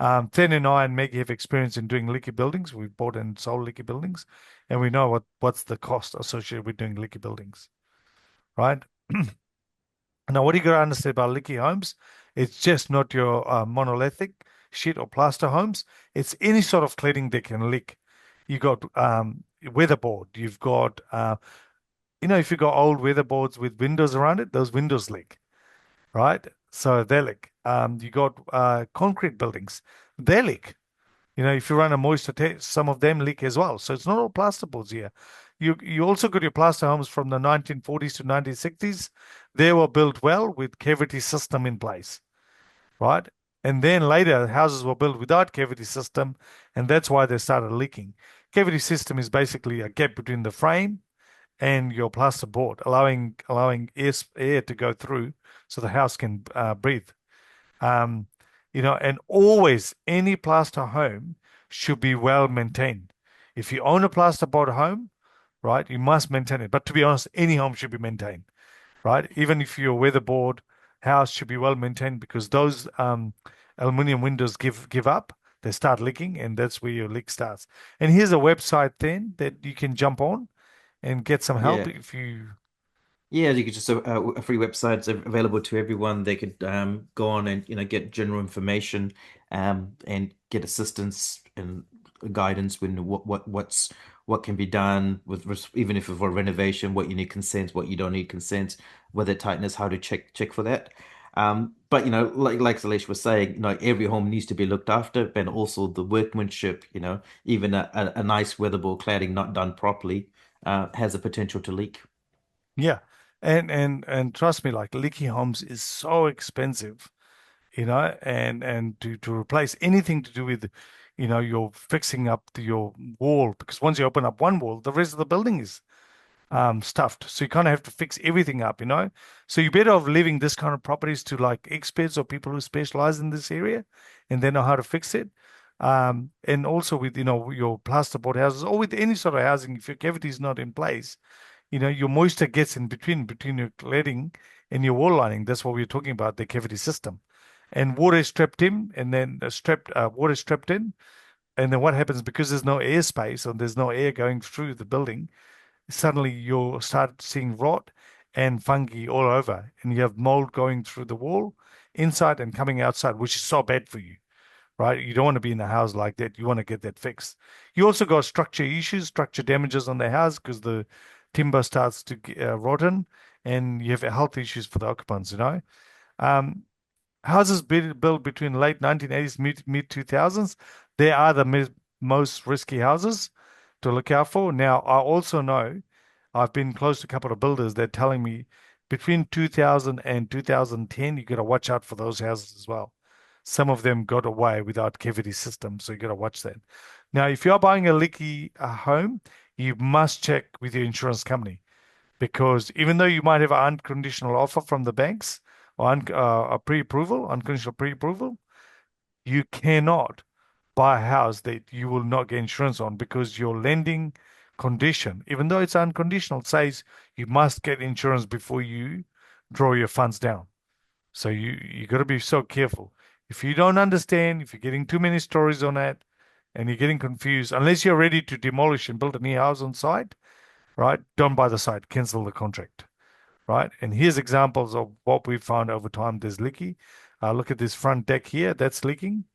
[SPEAKER 1] Then and I and Maggie have experience in doing leaky buildings. We've bought and sold leaky buildings, and we know what's the cost associated with doing leaky buildings, right? Now, what you got to understand about leaky homes, it's just not your monolithic sheet or plaster homes. It's any sort of cladding that can leak. You got weatherboard. You've got, if you've got old weatherboards with windows around it, those windows leak, right? So they leak. You got concrete buildings, they leak. If you run a moisture test, some of them leak as well. So it's not all plasterboards here. You also got your plaster homes from the 1940s to 1960s. They were built well with cavity system in place, right? And then later houses were built without cavity system, and that's why they started leaking. Cavity system is basically a gap between the frame and your plasterboard, allowing air to go through so the house can breathe. Um, and always any plaster home should be well maintained. If you own a plasterboard home, right, you must maintain it. But to be honest, any home should be maintained, right? Even if your weatherboard house should be well maintained because those aluminium windows give up, they start leaking, and that's where your leak starts. And here's a website then that you can jump on and get some help
[SPEAKER 2] Yeah.
[SPEAKER 1] if you.
[SPEAKER 2] Yeah, you could just a free website available to everyone. They could go on and get general information and get assistance and guidance when what can be done with even if for renovation, what you need consent, what you don't need consent, whether tightness, how to check for that. But like Salesh was saying, every home needs to be looked after, and also the workmanship. Even a nice weatherboard cladding not done properly has a potential to leak.
[SPEAKER 1] Yeah. And trust me, like leaky homes is so expensive, and to replace anything to do with, you're fixing up your wall, because once you open up one wall, the rest of the building is stuffed. So you kind of have to fix everything up. So you're better off leaving this kind of properties to like experts or people who specialize in this area and they know how to fix it. And also with, your plasterboard houses or with any sort of housing, if your cavity is not in place, your moisture gets in between your cladding and your wall lining. That's what we're talking about, the cavity system. And water is trapped in, and then water is trapped in. And then what happens because there's no air space and there's no air going through the building, suddenly you'll start seeing rot and fungi all over, and you have mold going through the wall inside and coming outside, which is so bad for you, right? You don't want to be in a house like that. You want to get that fixed. You also got structure issues, structure damages on the house because the timber starts to rotten, and you have health issues for the occupants. Um, Houses built between late 1980s, mid 2000s, they are the most risky houses to look out for. Now, I also know I've been close to a couple of builders. They're telling me between 2000 and 2010, you got to watch out for those houses as well. Some of them got away without cavity systems, so you got to watch that. Now, if you're buying a leaky home, you must check with your insurance company, because even though you might have an unconditional offer from the banks or a pre-approval, unconditional pre-approval, you cannot buy a house that you will not get insurance on, because your lending condition, even though it's unconditional, says you must get insurance before you draw your funds down. So you got to be so careful. If you don't understand, if you're getting too many stories on that and you're getting confused, unless you're ready to demolish and build a new house on site, right? Don't buy the site, cancel the contract, right? And here's examples of what we found over time. There's leaky. Look at this front deck here. That's leaking.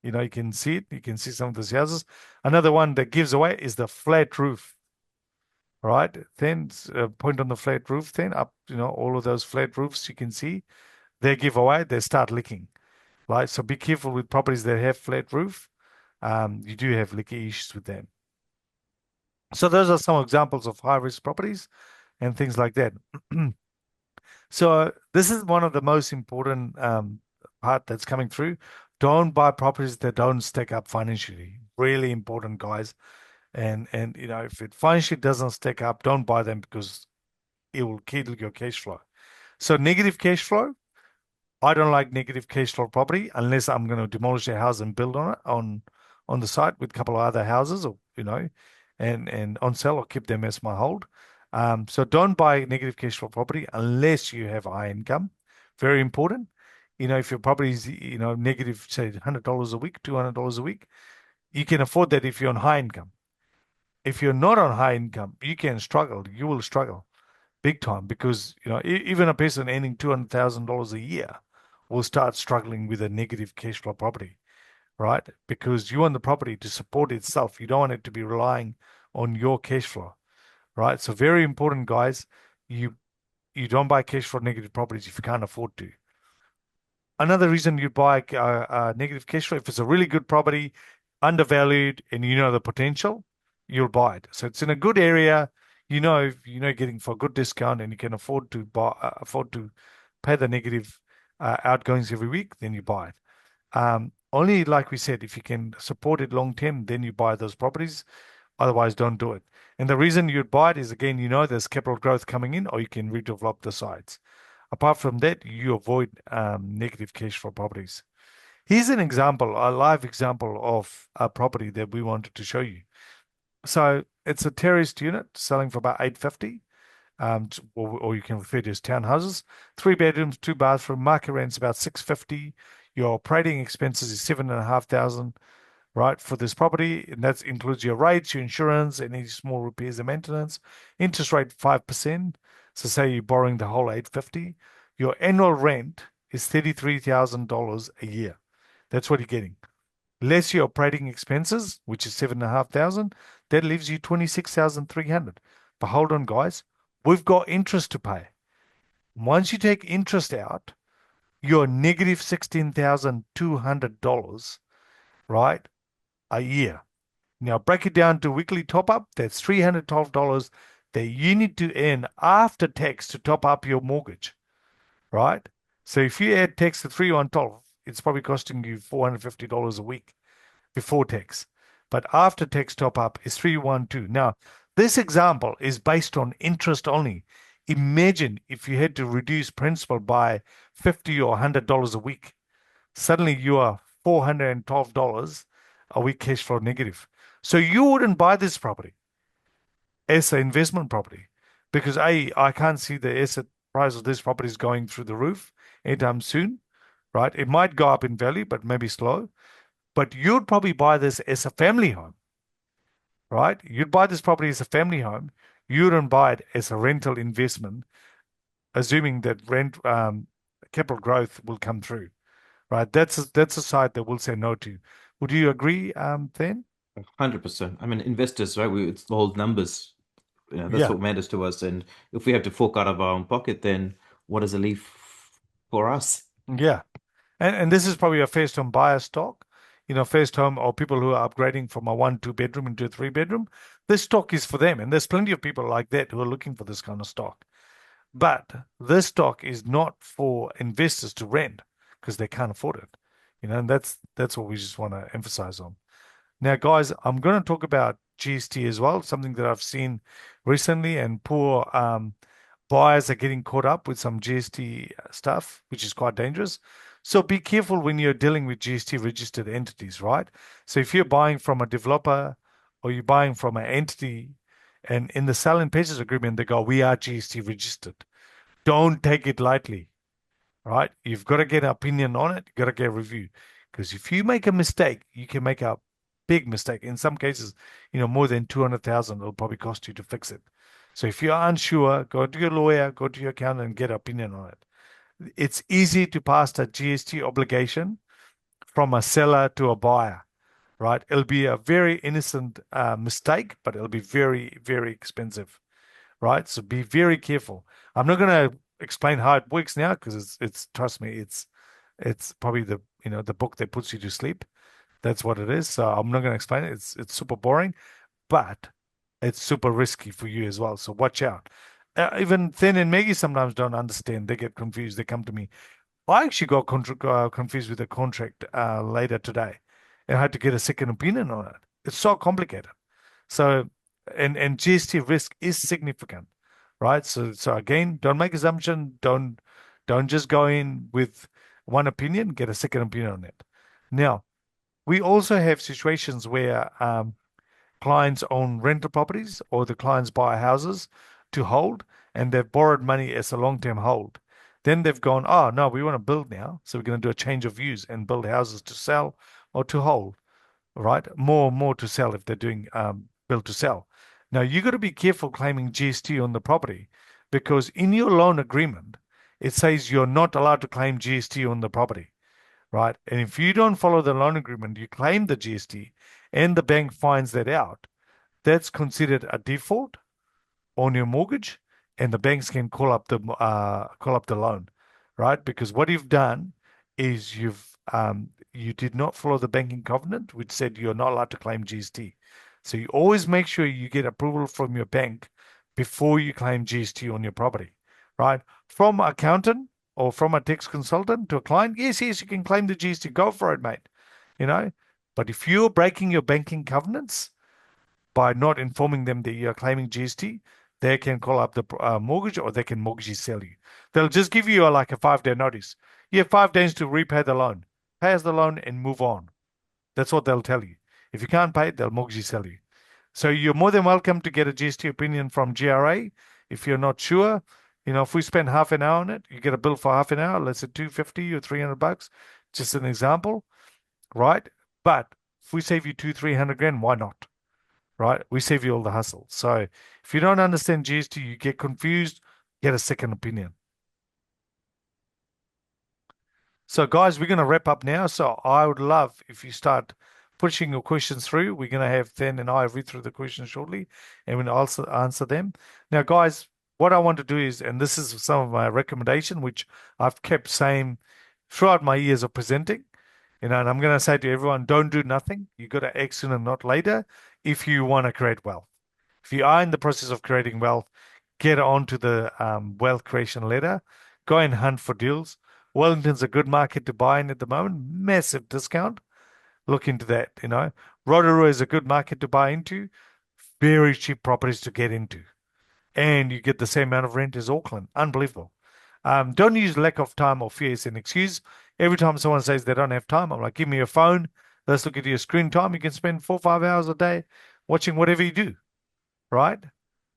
[SPEAKER 1] You can see it. You can see some of those houses. Another one that gives away is the flat roof, right? Then point on the flat roof, then up, all of those flat roofs you can see, they give away, they start leaking, right? So be careful with properties that have flat roof. You do have leaky issues with them. So those are some examples of high risk properties and things like that. So this is one of the most important part that's coming through. Don't buy properties that don't stack up financially. Really important, guys. And if it financially doesn't stack up, don't buy them, because it will kill your cash flow. So negative cash flow. I don't like negative cash flow property unless I'm going to demolish a house and build on it on the site with a couple of other houses, or and on sell, or keep them as my hold. So don't buy negative cash flow property unless you have high income. Very important. If your property is, negative, say $100 a week, $200 a week, you can afford that if you're on high income. If you're not on high income, you can struggle. You will struggle big time because, even a person earning $200,000 a year will start struggling with a negative cash flow property, right? Because you want the property to support itself. You don't want it to be relying on your cash flow, right? So very important, guys. You you don't buy cash flow negative properties if you can't afford to. Another reason you buy negative cash flow, if it's a really good property, undervalued, and you know the potential, you'll buy it. So it's in a good area, getting for a good discount, and you can afford to pay the negative outgoings every week, then you buy it. Only like we said, if you can support it long term, then you buy those properties. Otherwise, don't do it. And the reason you'd buy it is again, there's capital growth coming in, or you can redevelop the sites. Apart from that, you avoid negative cash flow properties. Here's an example, a live example of a property that we wanted to show you. So it's a terraced unit selling for about 850. Or you can refer to as townhouses. 3 bedrooms, 2 bathroom. Market rent's about 650. Your operating expenses is 7,500, right, for this property, and that includes your rates, your insurance, any small repairs and maintenance. Interest rate 5%. So say you're borrowing the whole 850. Your annual rent is $33,000 a year. That's what you're getting. Less your operating expenses, which is 7,500, that leaves you 26,300. But hold on, guys, we've got interest to pay. Once you take interest out, you're negative $16,200, right, a year. Now break it down to weekly top up. That's $312 that you need to earn after tax to top up your mortgage, right? So if you add tax to 3,112, it's probably costing you $450 a week before tax. But after tax top up is 312. Now, this example is based on interest only. Imagine if you had to reduce principal by 50 or $100 a week. Suddenly you are $412 a week cash flow negative. So you wouldn't buy this property as an investment property because I can't see the asset price of this property is going through the roof anytime soon, right? It might go up in value, but maybe slow. But you'd probably buy this as a family home, right? You'd buy this property as a family home. You wouldn't buy it as a rental investment, assuming that rent capital growth will come through, right? That's a side that we'll say no to. Would you agree, Then?
[SPEAKER 2] 100%. I mean, investors, right? It's all numbers. That's
[SPEAKER 1] Yeah,
[SPEAKER 2] what matters to us. And if we have to fork out of our own pocket, then what does it leave for us?
[SPEAKER 1] yeah. And this is probably a first home buyer stock, first home or people who are upgrading from a 1, 2 bedroom into a 3 bedroom. This stock is for them. And there's plenty of people like that who are looking for this kind of stock. But this stock is not for investors to rent because they can't afford it. And that's what we just want to emphasize on. Now, guys, I'm going to talk about GST as well, something that I've seen recently, and poor buyers are getting caught up with some GST stuff, which is quite dangerous. So be careful when you're dealing with GST registered entities, right? So if you're buying from a developer or you're buying from an entity, and in the sale and purchase agreement, they go, we are GST registered. Don't take it lightly, right? You've got to get an opinion on it. You've got to get a review. Because if you make a mistake, you can make a big mistake. In some cases, more than 200,000 it'll probably cost you to fix it. So if you're unsure, go to your lawyer, go to your accountant and get an opinion on it. It's easy to pass a GST obligation from a seller to a buyer, right? It'll be a very innocent mistake, but it'll be very, very expensive, right? So be very careful. I'm not going to explain how it works now because it's trust me, it's probably the book that puts you to sleep. That's what it is. So I'm not going to explain it. It's super boring, but it's super risky for you as well. So watch out. Even Thin and Maggie sometimes don't understand. They get confused. They come to me. I actually got confused with the contract later today, and I had to get a second opinion on it. It's so complicated. So, and GST risk is significant, right? So again, don't make assumption. Don't just go in with one opinion. Get a second opinion on it. Now, we also have situations where clients own rental properties or the clients buy houses to hold, and they've borrowed money as a long-term hold. Then they've gone, oh, no, we want to build now. So we're going to do a change of use and build houses to sell or to hold, right? More to sell if they're doing build to sell. Now you got to be careful claiming GST on the property because in your loan agreement it says you're not allowed to claim GST on the property, right? And if you don't follow the loan agreement, you claim the GST, and the bank finds that out. That's considered a default on your mortgage, and the banks can call up the loan, right? Because what you've done is you did not follow the banking covenant, which said you're not allowed to claim GST. So you always make sure you get approval from your bank before you claim GST on your property, right? From an accountant or from a tax consultant to a client, yes, yes, you can claim the GST. Go for it, mate. You know, but if you're breaking your banking covenants, by not informing them that you are claiming GST, they can call up the mortgage or they can mortgage sell you. They'll just give you like a 5 day notice. You have 5 days to repay the loan. Pay us the loan and move on. That's what they'll tell you. If you can't pay it, they'll mortgage sell you. So you're more than welcome to get a GST opinion from GRA. If you're not sure, if we spend half an hour on it, you get a bill for half an hour, let's say 250 or $300, just an example, right? But if we save you 300 grand, why not? Right? We save you all the hassle. So if you don't understand GST, you get confused, get a second opinion. So, guys, we're going to wrap up now. So, I would love if you start pushing your questions through. We're going to have Than and I read through the questions shortly and we'll also answer them. Now, guys, what I want to do is, and this is some of my recommendation, which I've kept saying throughout my years of presenting, and I'm going to say to everyone, don't do nothing. You got to act sooner, not later, if you want to create wealth. If you are in the process of creating wealth, get onto the wealth creation ladder. Go and hunt for deals. Wellington's a good market to buy in at the moment. Massive discount. Look into that, Rotorua is a good market to buy into. Very cheap properties to get into. And you get the same amount of rent as Auckland. Unbelievable. Don't use lack of time or fear as an excuse. Every time someone says they don't have time, I'm like, give me your phone. Let's look at your screen time. You can spend 4 or 5 hours a day watching whatever you do, right?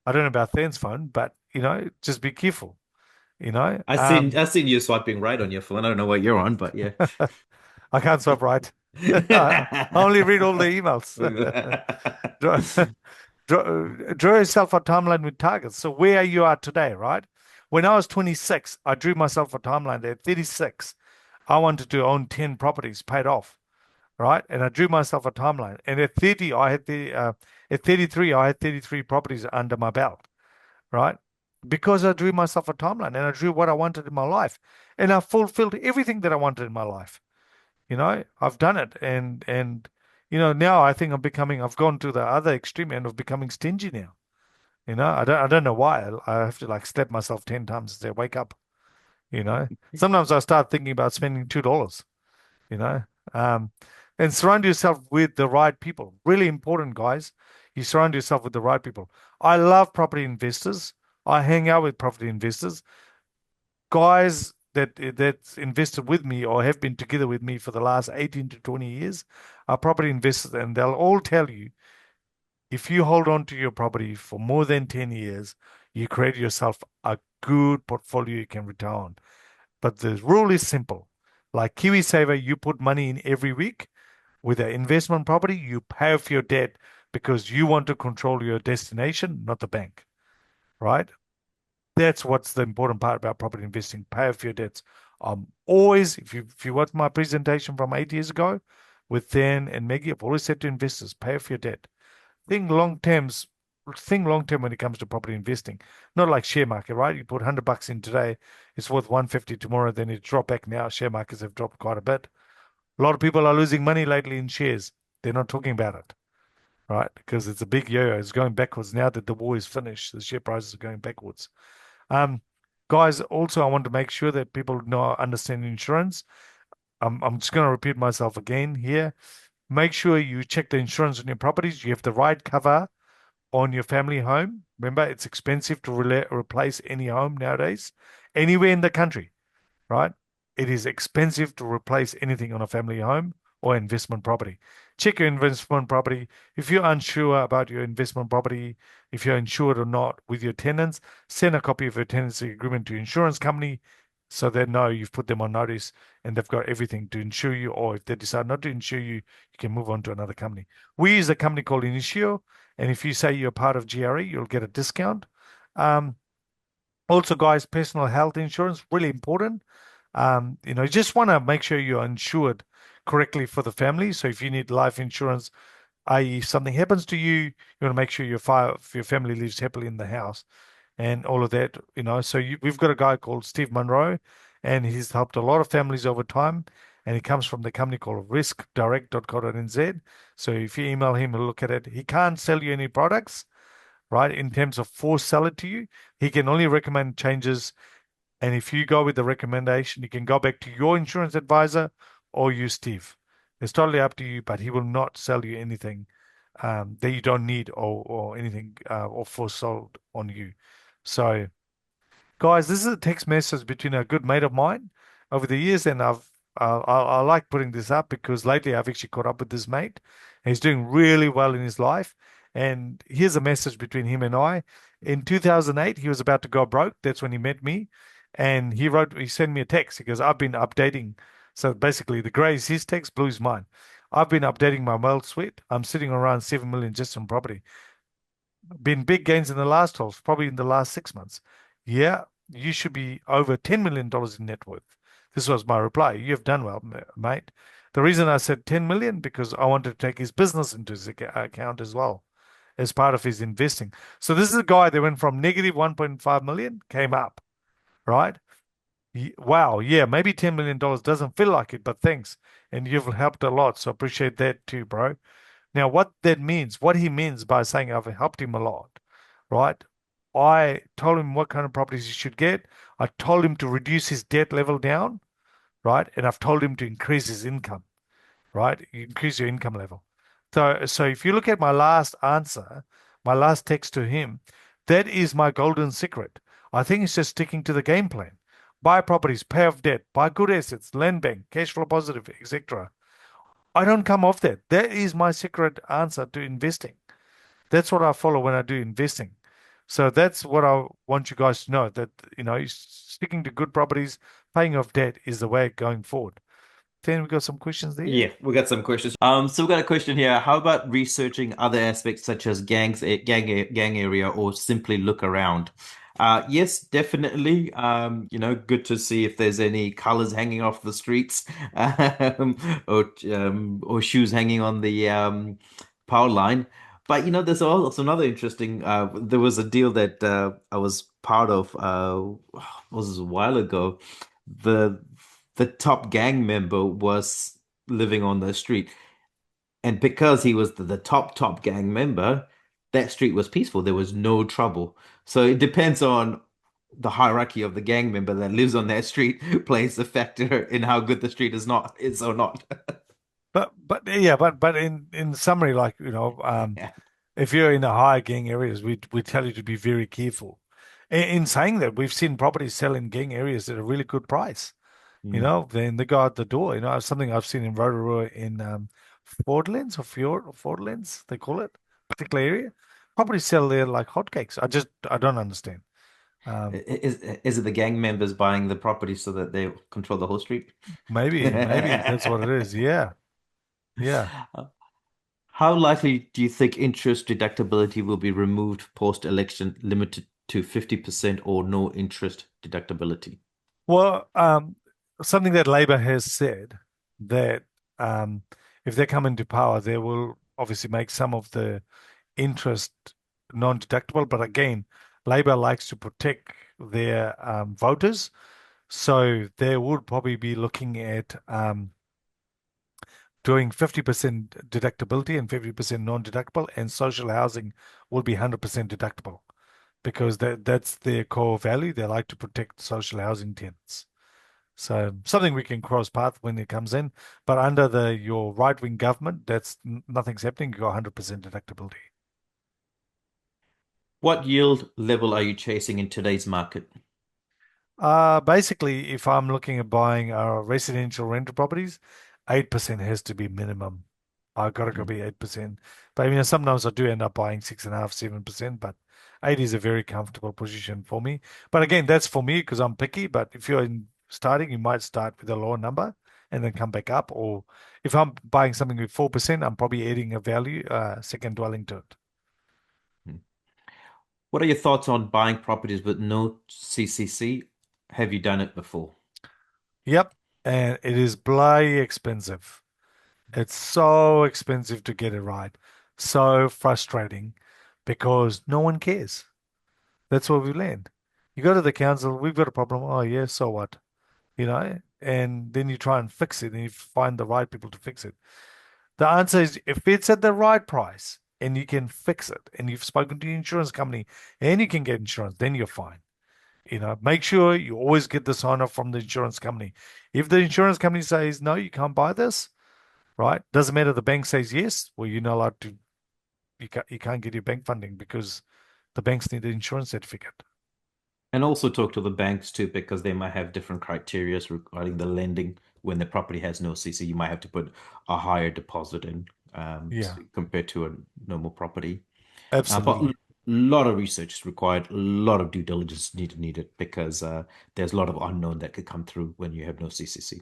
[SPEAKER 1] I don't know about Than's phone, but just be careful. You know,
[SPEAKER 2] I seen you swiping right on your phone. I don't know what you're on, but yeah.
[SPEAKER 1] I can't swipe right. I only read all the emails. draw, draw yourself a timeline with targets. So where you are today, right? When I was 26, I drew myself a timeline there. 36, I wanted to own 10 properties paid off, right? And I drew myself a timeline. And at 30, at 33, I had 33 properties under my belt, right? Because I drew myself a timeline and I drew what I wanted in my life. And I fulfilled everything that I wanted in my life. I've done it. Now I think I've gone to the other extreme end of becoming stingy now. I don't know why. I have to like slap myself 10 times to say, wake up. Sometimes I start thinking about spending $2, you know, um, and surround yourself with the right people. Really important, guys. You surround yourself with the right people. I love property investors. I hang out with property investors, guys that's invested with me or have been together with me for the last 18 to 20 years are property investors, and they'll all tell you if you hold on to your property for more than 10 years, you create yourself a good portfolio you can retire on. But the rule is simple. Like KiwiSaver, you put money in every week. With an investment property, you pay off your debt because you want to control your destination, not the bank, right? That's what's the important part about property investing. Pay off your debts. Always, if you watch my presentation from 8 years ago with Than and Maggie, I've always said to investors, pay off your debt. Think long terms. Think long term when it comes to property investing. Not like share market, right? You put $100 in today, it's worth 150 tomorrow, then it drop back now. Share markets have dropped quite a bit. A lot of people are losing money lately in shares. They're not talking about it, right? Because it's a big yo-yo. It's going backwards now that the war is finished. The share prices are going backwards. Um, Guys, also I want to make sure that people know understand insurance. I'm just going to repeat myself again here. Make sure you check the insurance on your properties. You have the right cover on your family home. Remember, it's expensive to replace any home nowadays, anywhere in the country, right? It is expensive to replace anything on a family home or investment property. Check your investment property. If you're unsure about your investment property, if you're insured or not with your tenants, send a copy of your tenancy agreement to your insurance company. so they know you've put them on notice and they've got everything to insure you. Or if they decide not to insure you, you can move on to another company. We use a company called Initio, and if you say you're part of GRE, you'll get a discount. Um, Also, guys, personal health insurance really important. You just want to make sure you're insured correctly for the family. So if you need life insurance, i.e., if something happens to you, you want to make sure your family lives happily in the house and all of that. So we've got a guy called Steve Monroe, and he's helped a lot of families over time. And he comes from the company called riskdirect.co.nz. So if you email him and look at it, he can't sell you any products, right? In terms of force sell it to you, he can only recommend changes. And if you go with the recommendation, you can go back to your insurance advisor or use Steve. It's totally up to you, but he will not sell you anything that you don't need or anything or force sold on you. So guys, this is a text message between a good mate of mine over the years, and I like putting this up because lately I've actually caught up with this mate. He's doing really well in his life, and here's a message between him and I. In 2008, he was about to go broke. That's when he met me, and he sent me a text. He goes, "I've been updating." So basically, the grey is his text, blue is mine. I've been updating my wealth suite. I'm sitting around 7 million just on property. Been big gains in the last 12, probably in the last 6 months. Yeah, you should be over $10 million in net worth. This was my reply. You have done well, mate. The reason I said 10 million because I wanted to take his business into his account as well as part of his investing. So this is a guy that went from negative 1.5 million, came up, right? Wow, yeah, maybe $10 million doesn't feel like it, but thanks. And you've helped a lot. So appreciate that too, bro. Now, what that means, what he means by saying I've helped him a lot, right? I told him what kind of properties he should get. I told him to reduce his debt level down, right? And I've told him to increase his income, right? You increase your income level. So if you look at my last answer, my last text to him, that is my golden secret. I think it's just sticking to the game plan. Buy properties, pay off debt, buy good assets, land bank, cash flow positive, etc. I don't come off that. That is my secret answer to investing. That's what I follow when I do investing. So that's what I want you guys to know that, sticking to good properties, paying off debt is the way going forward. Then we got some questions there.
[SPEAKER 2] Yeah, we got some questions. So we got a question here. How about researching other aspects such as gang area, or simply look around? Yes, definitely. Good to see if there's any colors hanging off the streets, or shoes hanging on the power line. But there's also another interesting. There was a deal that I was part of. Was this a while ago? The the top gang member was living on the street. And because he was the top gang member, that street was peaceful. There was no trouble. So it depends on the hierarchy of the gang member that lives on that street plays a factor in how good the street is or not.
[SPEAKER 1] But yeah, but in summary, like
[SPEAKER 2] Yeah.
[SPEAKER 1] if you're in the higher gang areas, we tell you to be very careful. In saying that, we've seen properties sell in gang areas at a really good price.
[SPEAKER 2] Mm.
[SPEAKER 1] Then they go out the door. Something I've seen in Rotorua in Fordlands or Fordlands, they call it, particular area. Properties sell there like hotcakes. I don't understand. Um,
[SPEAKER 2] Is it the gang members buying the property so that they control the whole street?
[SPEAKER 1] maybe that's what it is. Yeah, yeah.
[SPEAKER 2] How likely do you think interest deductibility will be removed post-election, limited to 50% or no interest deductibility?
[SPEAKER 1] Well, something that Labour has said that um, if they come into power, they will obviously make some of the interest non-deductible. But again, Labour likes to protect their voters, so they would probably be looking at doing 50% deductibility and 50% non-deductible, and social housing will be 100% deductible because that's their core value. They like to protect social housing tenants. So something we can cross path when it comes in, but under your right wing government, that's nothing's happening. You got 100% deductibility.
[SPEAKER 2] What yield level are you chasing in today's market?
[SPEAKER 1] Basically, if I'm looking at buying residential rental properties, 8% has to be minimum. I gotta go
[SPEAKER 2] Mm.
[SPEAKER 1] be 8%. But sometimes I do end up buying 6.5, 7%, but 8 is a very comfortable position for me. But again, that's for me because I'm picky. But if you're starting, you might start with a lower number and then come back up. Or if I'm buying something with 4%, I'm probably adding a value, second dwelling to it.
[SPEAKER 2] Hmm. What are your thoughts on buying properties with no CCC? Have you done it before?
[SPEAKER 1] Yep. And it is bloody expensive. It's so expensive to get it right. So frustrating because no one cares. That's where we land. You go to the council, we've got a problem. Oh, yeah, so what? And then you try and fix it and you find the right people to fix it. The answer is if it's at the right price and you can fix it and you've spoken to your insurance company and you can get insurance, then you're fine. Make sure you always get the sign off from the insurance company. If the insurance company says, no, you can't buy this, right? Doesn't matter. The bank says yes. Well, you're not allowed to, you can't get your bank funding because the banks need the insurance certificate.
[SPEAKER 2] And also talk to the banks too, because they might have different criteria regarding the lending. When the property has no CC, you might have to put a higher deposit in
[SPEAKER 1] Yeah,
[SPEAKER 2] compared to a normal property. But a
[SPEAKER 1] absolutely.
[SPEAKER 2] lot of research is required, a lot of due diligence needed because there's a lot of unknown that could come through when you have no CCC.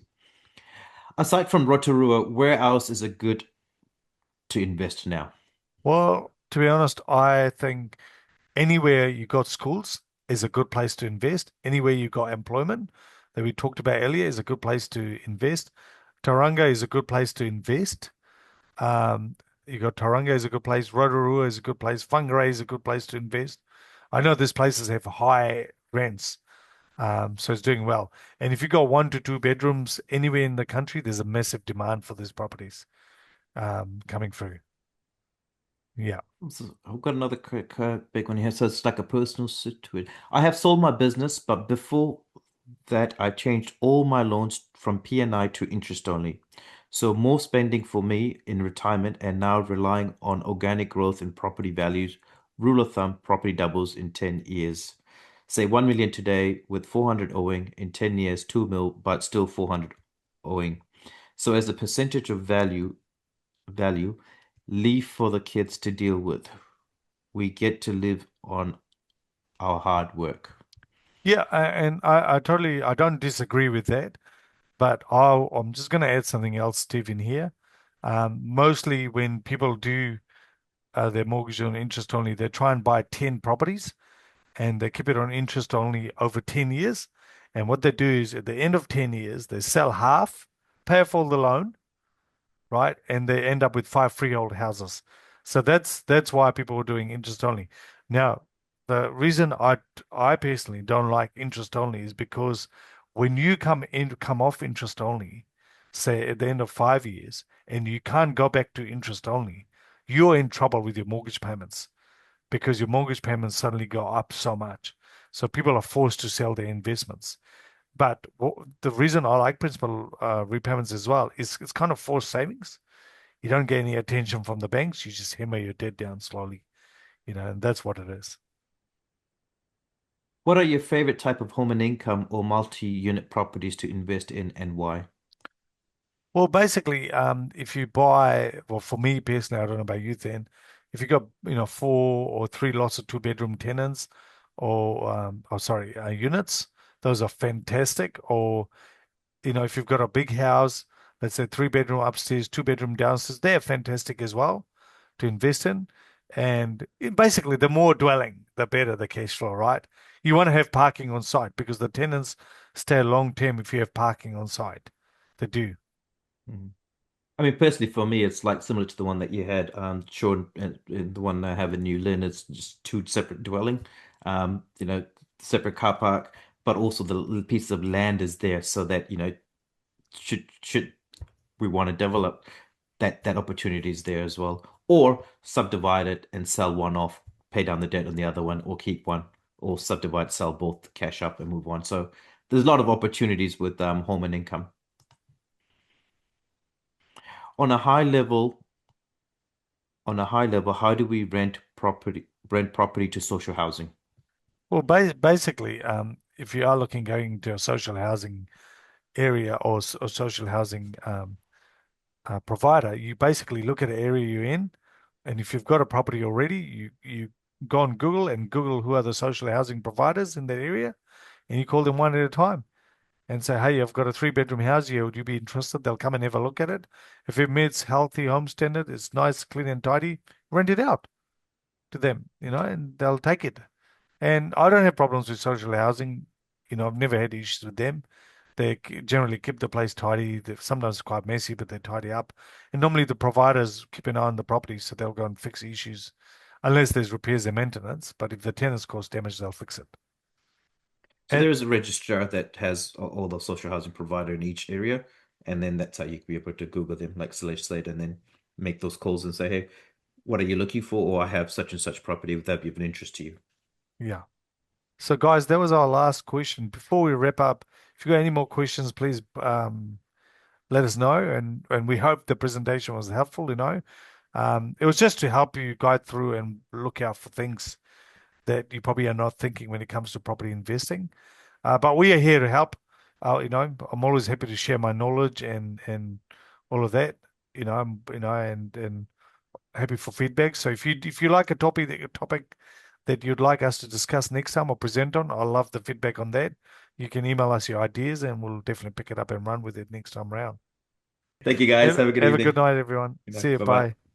[SPEAKER 2] Aside from Rotorua, where else is it good to invest now?
[SPEAKER 1] Well, to be honest, I think anywhere you got schools is a good place to invest. Anywhere you got employment that we talked about earlier is a good place to invest. Tauranga is a good place to invest. Um, you got Tauranga is a good place. Rotorua is a good place. Whangarei is a good place to invest. I know these places have high rents, so it's doing well. And if you got 1 to 2 bedrooms anywhere in the country, there's a massive demand for these properties coming through. Yeah.
[SPEAKER 2] So I've got another quick big one here. So it's like a personal situation. I have sold my business, but before that, I changed all my loans from P&I to interest only. So more spending for me in retirement and now relying on organic growth in property values. Rule of thumb, property doubles in 10 years. Say 1 million today with 400 owing in 10 years, 2 mil, but still 400 owing. So as a percentage of value, leave for the kids to deal with. We get to live on our hard work.
[SPEAKER 1] Yeah, and I don't disagree with that, but I'm just going to add something else, Steve, in here. Mostly when people do their mortgage on interest only, they try and buy 10 properties and they keep it on interest only over 10 years. And what they do is at the end of 10 years, they sell half, pay off all the loan, right? And they end up with five freehold houses. So that's why people are doing interest only. Now, the reason I personally don't like interest only is because when you come off interest only, say at the end of 5 years, and you can't go back to interest only, you're in trouble with your mortgage payments because your mortgage payments suddenly go up so much. So people are forced to sell their investments. But the reason I like principal repayments as well is it's kind of forced savings. You don't get any attention from the banks. You just hammer your debt down slowly, and that's what it is.
[SPEAKER 2] What are your favorite type of home and income or multi-unit properties to invest in and why?
[SPEAKER 1] Well, basically, if you buy, well, for me personally, I don't know about you then, if you got, 4 or 3 lots of 2 bedroom tenants or, sorry, units, those are fantastic. Or if you've got a big house, let's say 3 bedroom upstairs, 2 bedroom downstairs, they're fantastic as well to invest in. And basically, the more dwelling, the better the cash flow, right? You want to have parking on site because the tenants stay long term if you have parking on site. They do.
[SPEAKER 2] Mhm. I mean, personally, for me, it's like similar to the one that you had, Sean, the one I have in New Lynn. It's just two separate dwelling, um, you know, separate car park, but also the little piece of land is there so that, should we want to develop that opportunity is there as well, or subdivide it and sell one off, pay down the debt on the other one, or keep one, or subdivide, sell both, cash up, and move on. So there's a lot of opportunities with home and income. On a high level, on a high level, how do we rent property to social housing?
[SPEAKER 1] Well, basically, if you are looking going to a social housing area or social housing provider, you basically look at the area you're in, and if you've got a property already, you go on Google and Google who are the social housing providers in that area, and you call them one at a time. and say, hey, I've got a three-bedroom house here. Would you be interested? They'll come and have a look at it. If it meets healthy home standard, it's nice, clean and tidy, rent it out to them, and they'll take it. And I don't have problems with social housing. I've never had issues with them. They generally keep the place tidy. They're sometimes quite messy, but they tidy up. And normally the providers keep an eye on the property, so they'll go and fix issues, unless there's repairs and maintenance. But if the tenants cause damage, they'll fix it.
[SPEAKER 2] So
[SPEAKER 1] And
[SPEAKER 2] there is a registrar that has all the social housing provider in each area, and then that's how you can be able to Google them, like Salesh said, and then make those calls and say, "Hey, what are you looking for?" Or I have such and such property. Would that be of an interest to you?
[SPEAKER 1] yeah. So guys, that was our last question. Before we wrap up, if you got any more questions, please let us know. And we hope the presentation was helpful. It was just to help you guide through and look out for things that you probably are not thinking when it comes to property investing. But we are here to help. I'm always happy to share my knowledge and all of that. And happy for feedback. So if you like a topic that you'd like us to discuss next time or present on, I love the feedback on that. You can email us your ideas, and we'll definitely pick it up and run with it next time round.
[SPEAKER 2] Thank you, guys.
[SPEAKER 1] Have,
[SPEAKER 2] Have a good
[SPEAKER 1] have a good
[SPEAKER 2] evening.
[SPEAKER 1] night, everyone.
[SPEAKER 2] Good
[SPEAKER 1] See
[SPEAKER 2] night.
[SPEAKER 1] you.
[SPEAKER 2] Bye bye.
[SPEAKER 1] Bye.